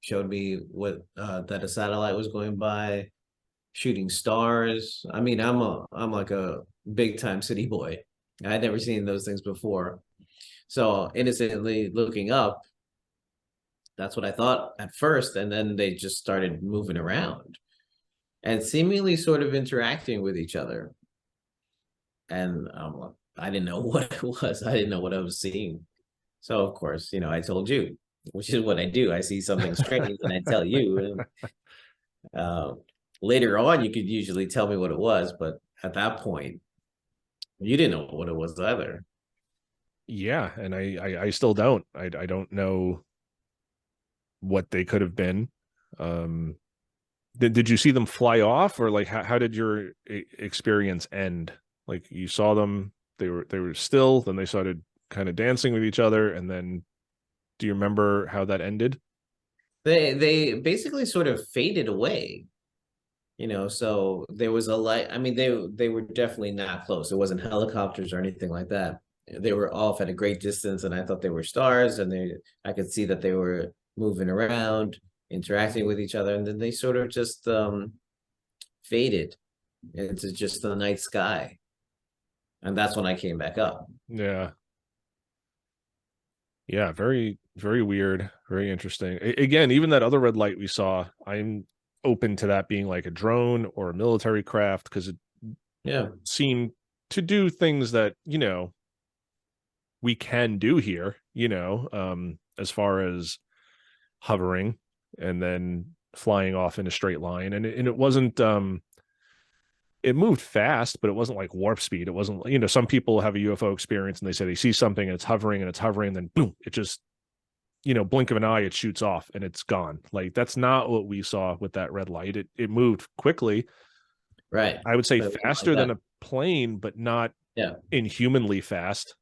Showed me what that a satellite was going by, shooting stars. I mean, I'm like a big time city boy. I had never seen those things before. So innocently looking up, that's what I thought at first, and then they just started moving around and seemingly sort of interacting with each other. And I didn't know what it was. I didn't know what I was seeing. So of course, I told you, which is what I do. I see something strange and I tell you. And later on, you could usually tell me what it was, but at that point, you didn't know what it was either. Yeah, and I still don't. I don't know what they could have been. Did you see them fly off, or like how did your experience end? Like you saw them, they were still, then they started kind of dancing with each other, and then do you remember how that ended? They basically sort of faded away. So there was a light. I mean, they were definitely not close. It wasn't helicopters or anything like that. They were off at a great distance, and I thought they were stars, and I could see that they were moving around, interacting with each other, and then they sort of just faded into just the night sky. And that's when I came back up. Yeah. Yeah, very, very weird, very interesting. Again, even that other red light we saw, I'm open to that being like a drone or a military craft because it seemed to do things that, we can do here, as far as hovering and then flying off in a straight line. And it wasn't it moved fast, but it wasn't like warp speed. It wasn't, some people have a UFO experience and they say they see something and it's hovering, and then boom, it just, blink of an eye, it shoots off and it's gone. Like that's not what we saw with that red light. It moved quickly. Right. I would say faster than a plane, but not inhumanly fast.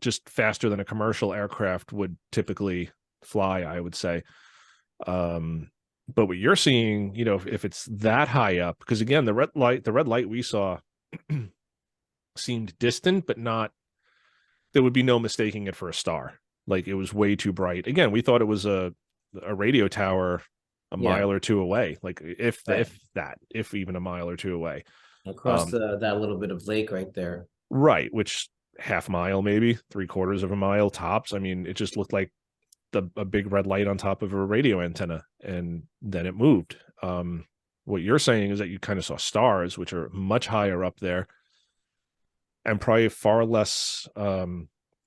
Just faster than a commercial aircraft would typically fly, I would say. But what you're seeing, if it's that high up, because again, the red light we saw seemed distant, but not, there would be no mistaking it for a star. Like it was way too bright. Again, we thought it was a radio tower a mile or two away, like if even a mile or two away. Across that little bit of lake right there. Right, which half mile, maybe 3/4 of a mile tops. I mean, it just looked like a big red light on top of a radio antenna, and then it moved. What you're saying is that you kind of saw stars, which are much higher up there and probably far less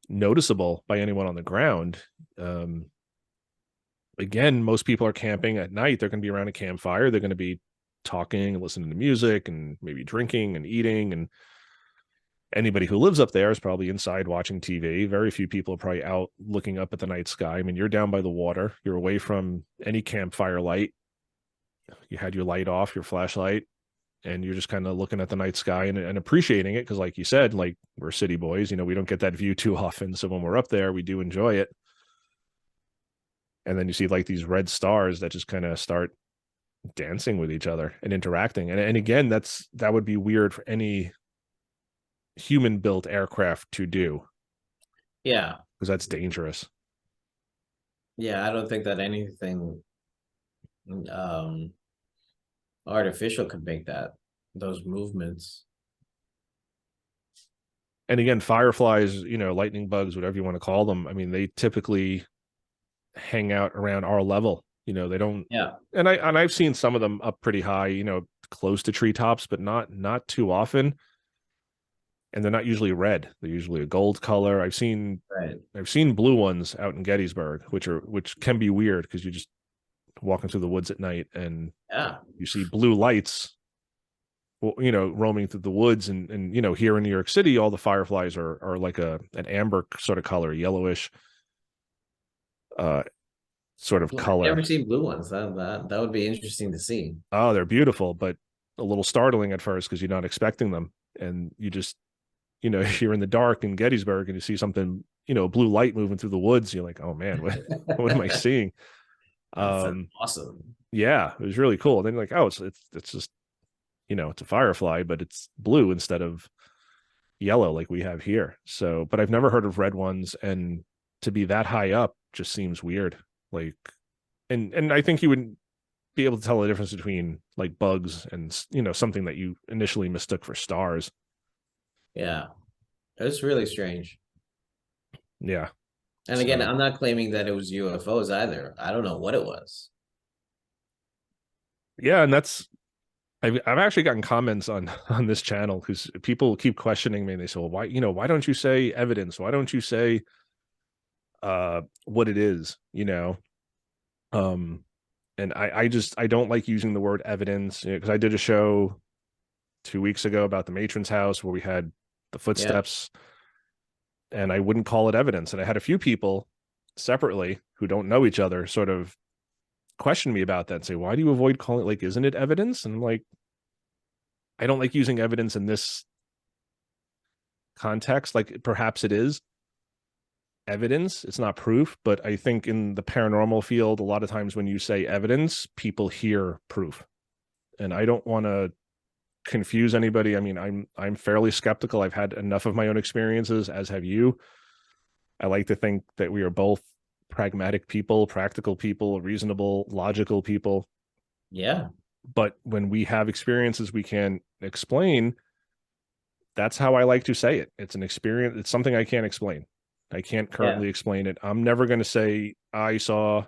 noticeable by anyone on the ground. Again, most people are camping at night. They're going to be around a campfire. They're going to be talking and listening to music and maybe drinking and eating, and anybody who lives up there is probably inside watching TV. Very few people are probably out looking up at the night sky. I mean, you're down by the water. You're away from any campfire light. You had your light off, your flashlight, and you're just kind of looking at the night sky and appreciating it. Because like you said, like we're city boys, we don't get that view too often. So when we're up there, we do enjoy it. And then you see like these red stars that just kind of start dancing with each other and interacting. And again, that would be weird for any human built aircraft to do, Yeah. because that's dangerous. Yeah, I don't think that anything um artificial could make those movements. And again, fireflies, lightning bugs, whatever you want to call them, I mean, they typically hang out around our level. They don't. Yeah. And I've seen some of them up pretty high, close to treetops, but not too often. And they're not usually red. They're usually a gold color. Right. I've seen blue ones out in Gettysburg, which can be weird because you just walking through the woods at night and Yeah. you see blue lights, roaming through the woods. And here in New York City, all the fireflies are like an amber sort of color, yellowish sort of Well, I've color. never seen blue ones. That would be interesting to see. Oh, they're beautiful, but a little startling at first because you're not expecting them. And you just, you're in the dark in Gettysburg and you see something, blue light moving through the woods. You're like, oh man, what am I seeing? That's awesome. Yeah, it was really cool. Then you're like, oh, it's just, it's a firefly, but it's blue instead of yellow like we have here. So, but I've never heard of red ones, and to be that high up just seems weird. Like, and I think you would be able to tell the difference between like bugs and something that you initially mistook for stars. Yeah. It's really strange. Yeah. And again, I'm not claiming that it was UFOs either. I don't know what it was. Yeah, and I've actually gotten comments on this channel because people keep questioning me and they say, well, why don't you say evidence? Why don't you say what it is? And I don't like using the word evidence, because I did a show 2 weeks ago about the matron's house where we had the footsteps, and I wouldn't call it evidence. And I had a few people separately who don't know each other sort of question me about that and say, why do you avoid calling it, like, isn't it evidence? And I'm like, I don't like using evidence in this context. Like, perhaps it is evidence, it's not proof, but I think in the paranormal field, a lot of times when you say evidence, people hear proof. And I don't want to confuse anybody. I mean, I'm fairly skeptical. I've had enough of my own experiences, as have you. I like to think that we are both pragmatic people, practical people, reasonable, logical people. Yeah. But when we have experiences we can't explain, that's how I like to say it. It's an experience. It's something I can't explain. I can't currently explain it. I'm never going to say I saw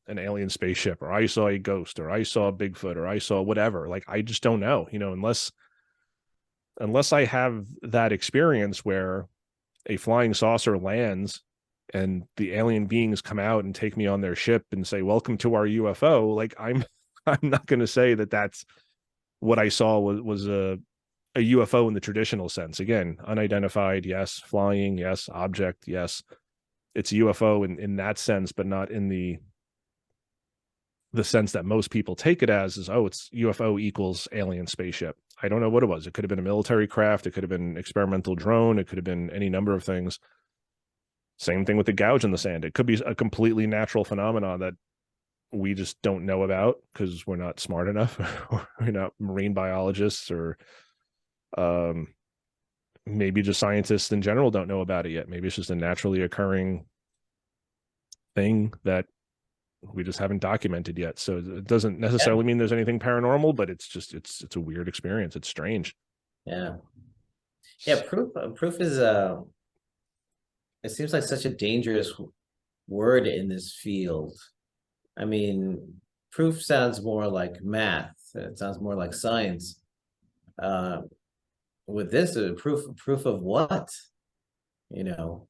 an alien spaceship, or I saw a ghost, or I saw Bigfoot, or I saw whatever. Like, I just don't know, unless I have that experience where a flying saucer lands and the alien beings come out and take me on their ship and say, welcome to our UFO. Like, I'm not going to say that that's what I saw was a UFO in the traditional sense. Again, unidentified, yes. Flying, yes. Object, yes. It's a UFO in that sense, but not in the sense that most people take it as, is, oh, it's UFO equals alien spaceship. I don't know what it was. It could have been a military craft. It could have been an experimental drone. It could have been any number of things. Same thing with the gouge in the sand. It could be a completely natural phenomenon that we just don't know about because we're not smart enough. We're not marine biologists, or maybe just scientists in general don't know about it yet. Maybe it's just a naturally occurring thing that we just haven't documented yet. So it doesn't necessarily mean there's anything paranormal, but it's just it's a weird experience. It's strange. Yeah. Proof is it seems like such a dangerous word in this field. I mean, proof sounds more like math. It sounds more like science. With this, proof of what? You know,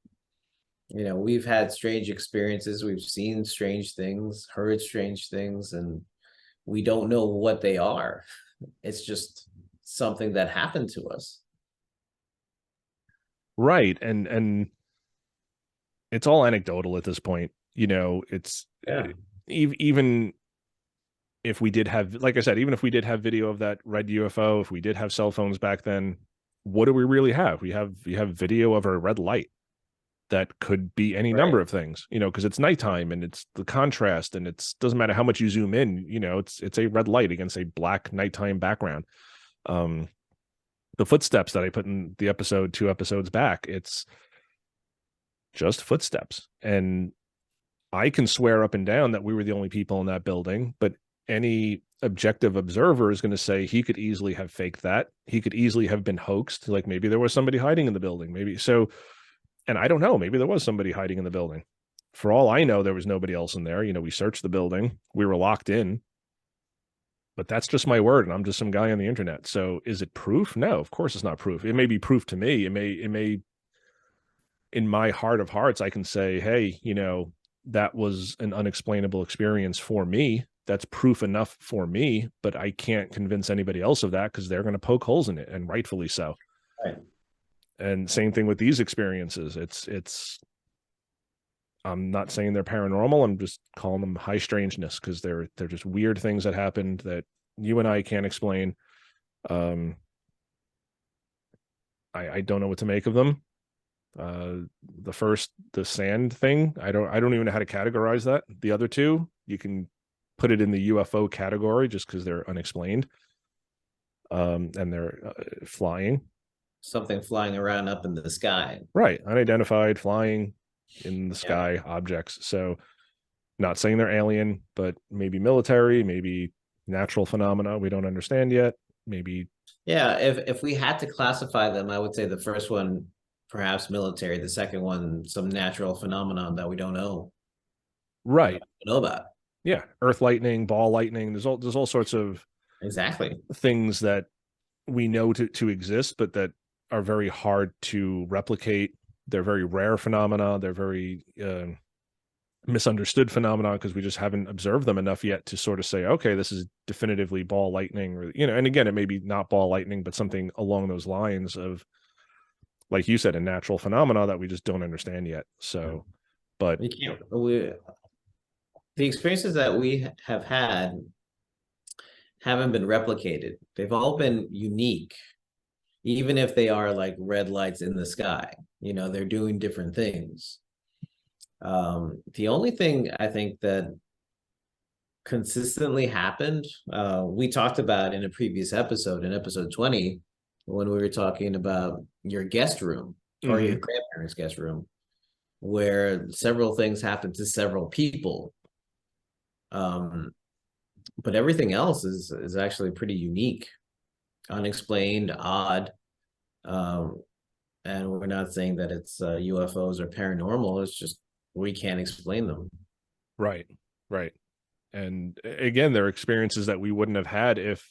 we've had strange experiences. We've seen strange things, heard strange things, and we don't know what they are. It's just something that happened to us. Right. And it's all anecdotal at this point. It's even if we did have, like I said, even if we did have video of that red UFO, if we did have cell phones back then, what do we really have? We have video of a red light. that could be any number of things, because it's nighttime and it's the contrast, and it's doesn't matter how much you zoom in, it's a red light against a black nighttime background. The footsteps that I put in the episode 2 episodes back, it's just footsteps. And I can swear up and down that we were the only people in that building, but any objective observer is going to say he could easily have faked that. He could easily have been hoaxed. Like maybe there was somebody hiding in the building. Maybe so. And I don't know. Maybe there was somebody hiding in the building. For all I know, there was nobody else in there. We searched the building. We were locked in. But that's just my word, and I'm just some guy on the internet. So is it proof? No, of course it's not proof. It may be proof to me. It may in my heart of hearts, I can say, hey, that was an unexplainable experience for me. That's proof enough for me, but I can't convince anybody else of that because they're going to poke holes in it, and rightfully so. Right. And same thing with these experiences. It's I'm not saying they're paranormal. I'm just calling them high strangeness because they're just weird things that happened that you and I can't explain. I don't know what to make of them. The sand thing, I don't even know how to categorize that. The other two, you can put it in the UFO category just because they're unexplained. And they're flying. Something flying around up in the sky. Right. Unidentified, flying in the sky objects. So not saying they're alien, but maybe military, maybe natural phenomena we don't understand yet. Maybe. Yeah. If we had to classify them, I would say the first one, perhaps military. The second one, some natural phenomenon that we don't know. Right. Know about. Yeah. Earth lightning, ball lightning. There's all sorts of things that we know to exist, but that are very hard to replicate. They're very rare phenomena. They're very misunderstood phenomena because we just haven't observed them enough yet to sort of say, okay, this is definitively ball lightning, or and again, it may be not ball lightning, but something along those lines of, like you said, a natural phenomena that we just don't understand yet. So, but the experiences that we have had haven't been replicated. They've all been unique, even if they are like red lights in the sky. They're doing different things. The only thing I think that consistently happened, we talked about in a previous episode, in episode 20, when we were talking about your guest room or your grandparents' guest room, where several things happened to several people. But everything else is actually pretty unique, unexplained, odd. And we're not saying that it's UFOs or paranormal. It's just we can't explain them. Right. And again, there are experiences that we wouldn't have had if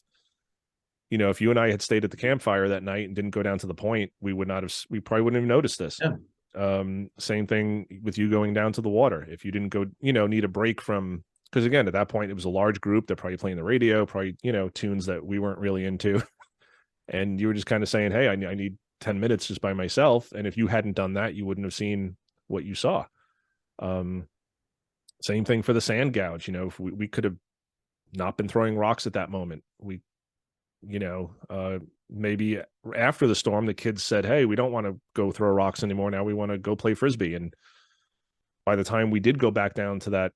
you and I had stayed at the campfire that night and didn't go down to the point. We probably wouldn't have noticed this. Yeah. Same thing with you going down to the water. If you didn't go, need a break from, because again, at that point it was a large group. They're probably playing the radio, probably, tunes that we weren't really into. And you were just kind of saying, hey, I need 10 minutes just by myself. And if you hadn't done that, you wouldn't have seen what you saw. Same thing for the sand gouge. If we could have not been throwing rocks at that moment. We, maybe after the storm, the kids said, hey, we don't want to go throw rocks anymore. Now we want to go play Frisbee. And by the time we did go back down to that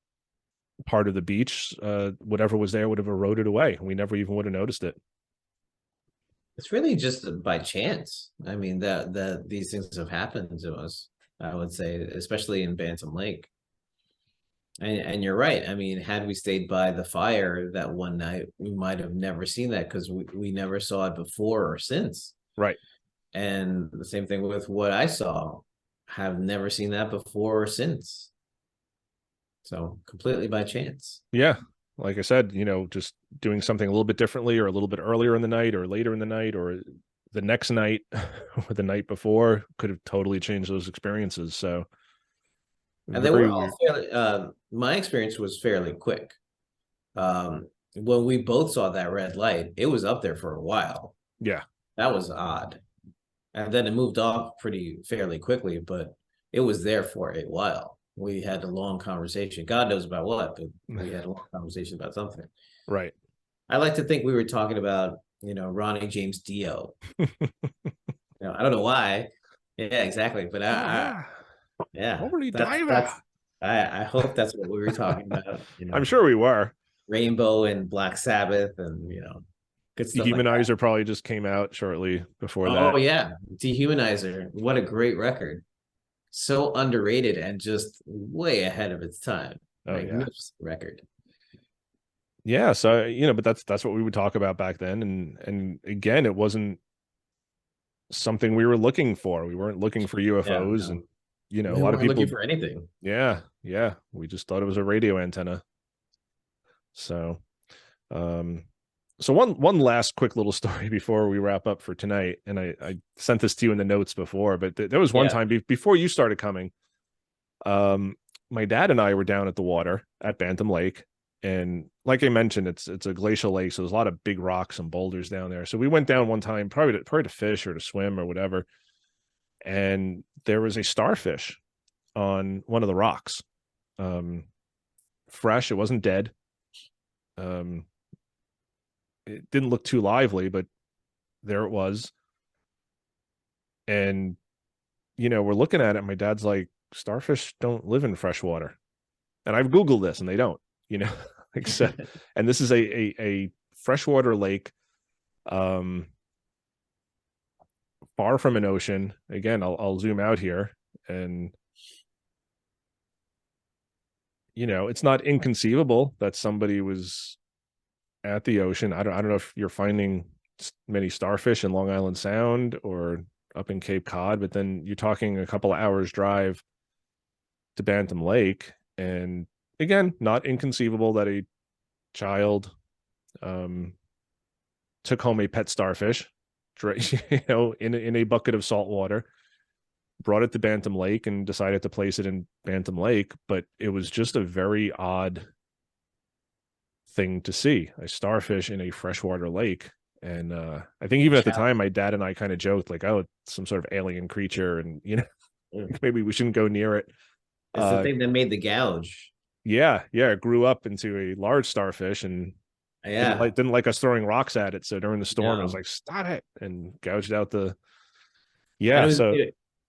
part of the beach, whatever was there would have eroded away. We never even would have noticed it. It's really just by chance. I mean, that these things have happened to us, I would say, especially in Bantam Lake. And you're right. I mean, had we stayed by the fire that one night, we might have never seen that because we never saw it before or since. Right. And the same thing with what I saw. Have never seen that before or since. So completely by chance. Yeah. Like I said, just doing something a little bit differently or a little bit earlier in the night or later in the night or the next night or the night before could have totally changed those experiences. So, and they were all fairly, my experience was fairly quick. When we both saw that red light, it was up there for a while. Yeah. That was odd. And then it moved off fairly quickly, but it was there for a while. We had a long conversation. God knows about what, but we had a long conversation about something. Right. I like to think we were talking about, Ronnie James Dio. I don't know why. Yeah, exactly. But Yeah, Holy that's diver. that's. I hope that's what we were talking about. I'm sure we were. Rainbow and Black Sabbath, and good stuff like that. Dehumanizer probably just came out shortly before Oh that. yeah, Dehumanizer. What a great record. So underrated and just way ahead of its time. Oh yeah. Magnificent record. Yeah, so but that's what we would talk about back then, and again, it wasn't something we were looking for. We weren't looking for Yeah, UFOs, and no, a we lot of weren't looking people, for anything. yeah, we just thought it was a radio antenna. So, um, so one last quick little story before we wrap up for tonight, and I sent this to you in the notes before, but there was one Yeah. time before you started coming, um, my dad and I were down at the water at Bantam Lake, and like I mentioned, it's a glacial lake, so there's a lot of big rocks and boulders down there. So we went down one time, probably to fish or to swim or whatever, and there was a starfish on one of the rocks, um, fresh. It wasn't dead. Um, it didn't look too lively, but there it was. And we're looking at it. My dad's like, starfish don't live in fresh water, and I've Googled this, and they don't. Like I said, and this is a freshwater lake, um, far from an ocean. Again, I'll zoom out here, and it's not inconceivable that somebody was at the ocean. I don't know if you're finding many starfish in Long Island Sound or up in Cape Cod, but then you're talking a couple of hours drive to Bantam Lake, and again, not inconceivable that a child um, took home a pet starfish, in a bucket of salt water, brought it to Bantam Lake, and decided to place it in Bantam Lake. But it was just a very odd thing to see, a starfish in a freshwater lake. And I think even at the time, my dad and I kind of joked like, "Oh, it's some sort of alien creature, and maybe we shouldn't go near it." It's the thing that made the gouge. Yeah, it grew up into a large starfish, and Yeah. didn't like us throwing rocks at it. So during the storm, it was No. like, "Stop it!" and gouged out the. And Yeah, it was so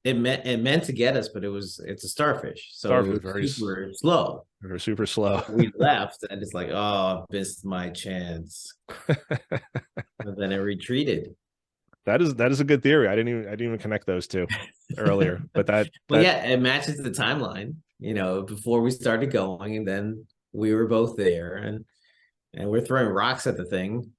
it meant to get us, but it's a starfish. So it starfish was super slow. very super slow. We left and it's like, oh, missed my chance. And then it retreated. That is a good theory. I didn't even connect those two earlier, but Well, yeah, it matches the timeline, before we started going, and then we were both there and we're throwing rocks at the thing.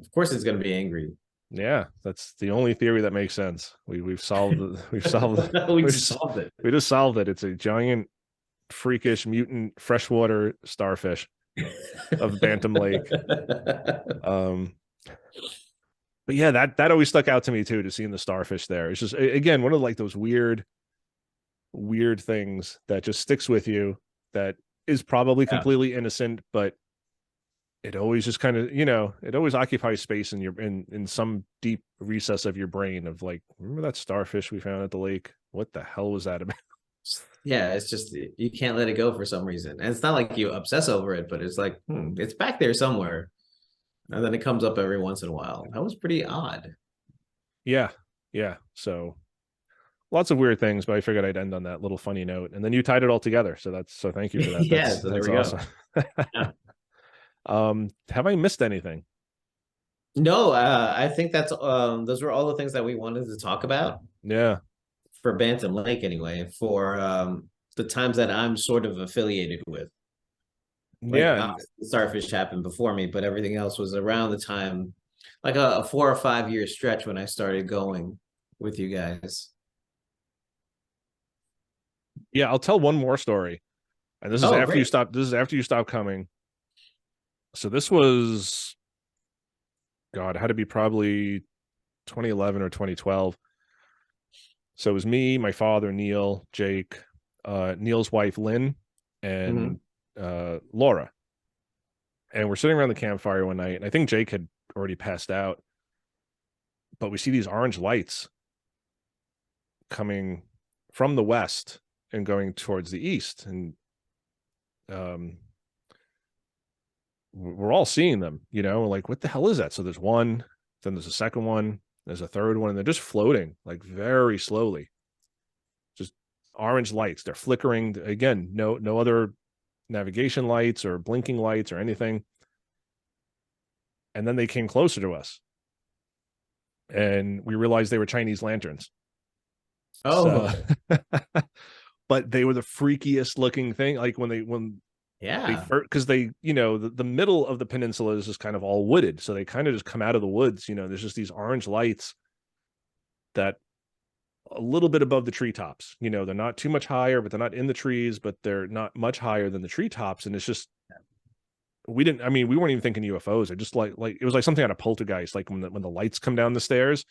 Of course it's gonna be angry. yeah, that's the only theory that makes sense. We've solved We we've, just solved it. we just solved it. It's a giant, freakish, mutant freshwater starfish of Bantam Lake. Um, but yeah, that always stuck out to me too, to seeing the starfish there. It's just, again, one of like those weird things that just sticks with you, that is probably Yeah. completely innocent, but it always just kind of, it always occupies space in some deep recess of your brain of like, remember that starfish we found at the lake? What the hell was that about? Yeah, it's just you can't let it go for some reason. And it's not like you obsess over it, but it's like, it's back there somewhere. And then it comes up every once in a while. That was pretty odd. Yeah. Yeah. So lots of weird things, but I figured I'd end on that little funny note. And then you tied it all together. So thank you for that. Yeah, so there That's we go. awesome. Yeah. Have I missed anything? No, I think that's those were all the things that we wanted to talk about Yeah. for Bantam Lake anyway, for the times that I'm sort of affiliated with. Like Yeah. Starfish happened before me, but everything else was around the time, like a 4 or 5 year stretch when I started going with you guys. Yeah. I'll tell one more story. And this is Oh, after you great. stop. This is after you stop coming. So this was, God, had to be probably 2011 or 2012. So it was me, my father, Neil, Jake, Neil's wife, Lynn, Mhm. and Laura. And we're sitting around the campfire one night, and I think Jake had already passed out, but we see these orange lights coming from the west and going towards the east. And um, we're all seeing them, like, what the hell is that? So there's one, then there's a second one, there's a third one, and they're just floating like very slowly, just orange lights. They're flickering. Again, no other navigation lights or blinking lights or anything. And then they came closer to us, and we realized they were Chinese lanterns. So, Oh, but they were the freakiest looking thing. Like when they yeah. first, because they, the middle of the peninsula is just kind of all wooded, so they kind of just come out of the woods. There's just these orange lights that a little bit above the treetops. They're not too much higher, but they're not in the trees, but they're not much higher than the treetops. And it's just, we didn't, I mean, we weren't even thinking UFOs. I just like it was like something out of Poltergeist, like when the lights come down the stairs.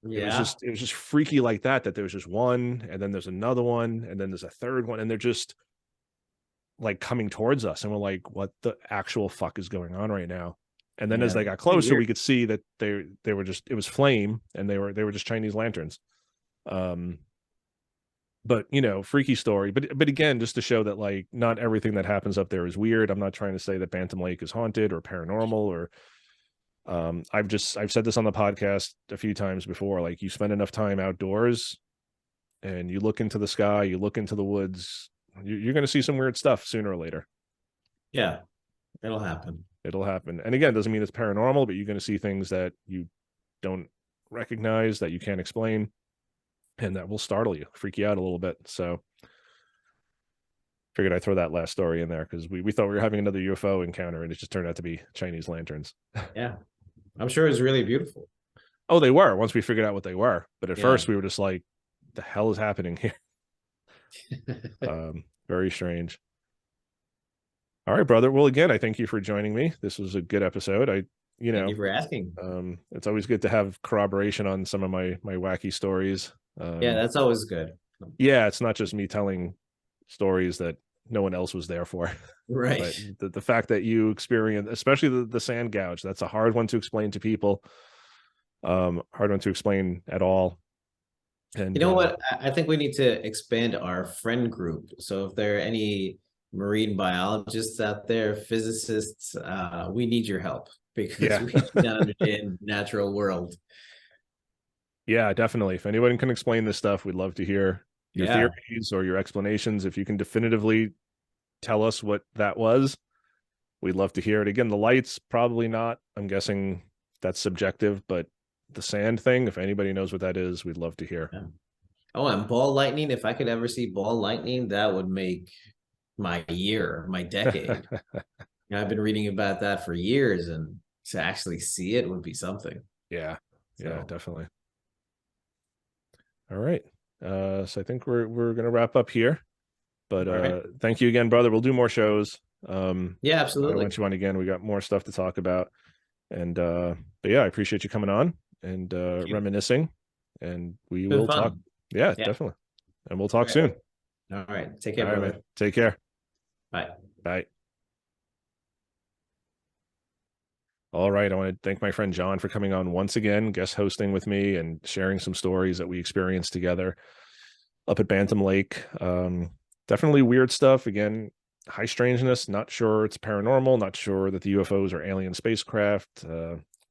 Yeah. It was just freaky like that there was just one, and then there's another one, and then there's a third one, and they're just like coming towards us, and we're like, what the actual fuck is going on right now? And then as Yeah. they got Pretty closer, we weird. could see that they were just, it was flame, and they were just Chinese lanterns. um but freaky story. But again, just to show that like not everything that happens up there is weird. I'm not trying to say that Bantam Lake is haunted or paranormal or I've said this on the podcast a few times before. Like, you spend enough time outdoors and you look into the sky, you look into the woods, you're going to see some weird stuff sooner or later. Yeah. It'll happen. It'll happen. And again, it doesn't mean it's paranormal, but you're going to see things that you don't recognize, that you can't explain, and that will startle you, freak you out a little bit. So figured I'd throw that last story in there because we thought we were having another UFO encounter, and it just turned out to be Chinese lanterns. Yeah. I'm sure it's really beautiful. Oh, they were, once we figured out what they were. But at Yeah. first we were just like, the hell is happening here? Very strange. All right, brother. Well, again, I thank you for joining me. This was a good episode. Thank you for asking. It's always good to have corroboration on some of my wacky stories. Yeah, that's always good. Yeah, it's not just me telling stories that no one else was there for. But Right. the fact that you experience, especially the sand gouge, that's a hard one to explain to people. Hard one to explain at all. And You know what? I think we need to expand our friend group. So if there are any marine biologists out there, physicists, we need your help because yeah, we don't understand natural world. yeah, definitely. If anyone can explain this stuff, we'd love to hear your Yeah. theories or your explanations. If you can definitively tell us what that was, we'd love to hear it. Again, the lights, probably not. I'm guessing that's subjective, but the sand thing, if anybody knows what that is, we'd love to hear. Yeah. Oh, and ball lightning. If I could ever see ball lightning, that would make my year, my decade. I've been reading about that for years, and to actually see it would be something. Yeah, yeah, So, definitely. All right. So I think we're gonna wrap up here. But all right. thank you again, brother. We'll do more shows. Yeah, I absolutely. want you on again. We got more stuff to talk about. And but yeah, I appreciate you coming on and Thank you. reminiscing. And we It's been will talk. fun. Yeah, Yeah. definitely. And we'll talk All right. soon. All right. Take All care, right, man. brother. Take care. Bye. Bye. All right. I want to thank my friend John for coming on once again, guest hosting with me and sharing some stories that we experienced together up at Bantam Lake. Definitely weird stuff. Again, high strangeness. Not sure it's paranormal. Not sure that the UFOs are alien spacecraft.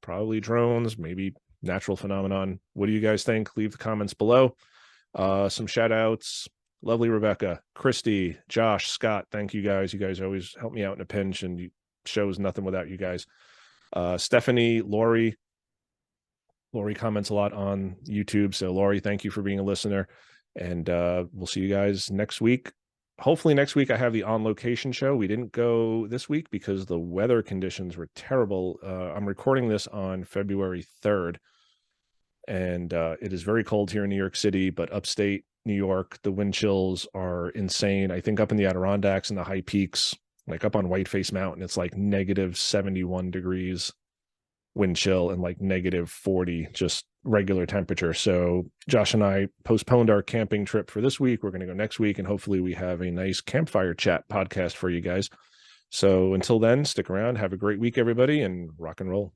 Probably drones, maybe natural phenomenon. What do you guys think? Leave the comments below. Some shout outs. Lovely Rebecca, Christy, Josh, Scott. Thank you guys. You guys always help me out in a pinch, and you shows nothing without you guys. Stephanie, Lori. Lori comments a lot on YouTube. So, Lori, thank you for being a listener. And we'll see you guys next week. Hopefully, next week I have the on location show. We didn't go this week because the weather conditions were terrible. I'm recording this on February 3rd, and it is very cold here in New York City, but upstate New York, the wind chills are insane. I think up in the Adirondacks and the high peaks, like up on Whiteface Mountain, it's like negative 71 degrees wind chill and like negative 40 just regular temperature. So Josh and I postponed our camping trip for this week. We're going to go next week, and hopefully we have a nice campfire chat podcast for you guys. So until then, stick around, have a great week, everybody, and rock and roll.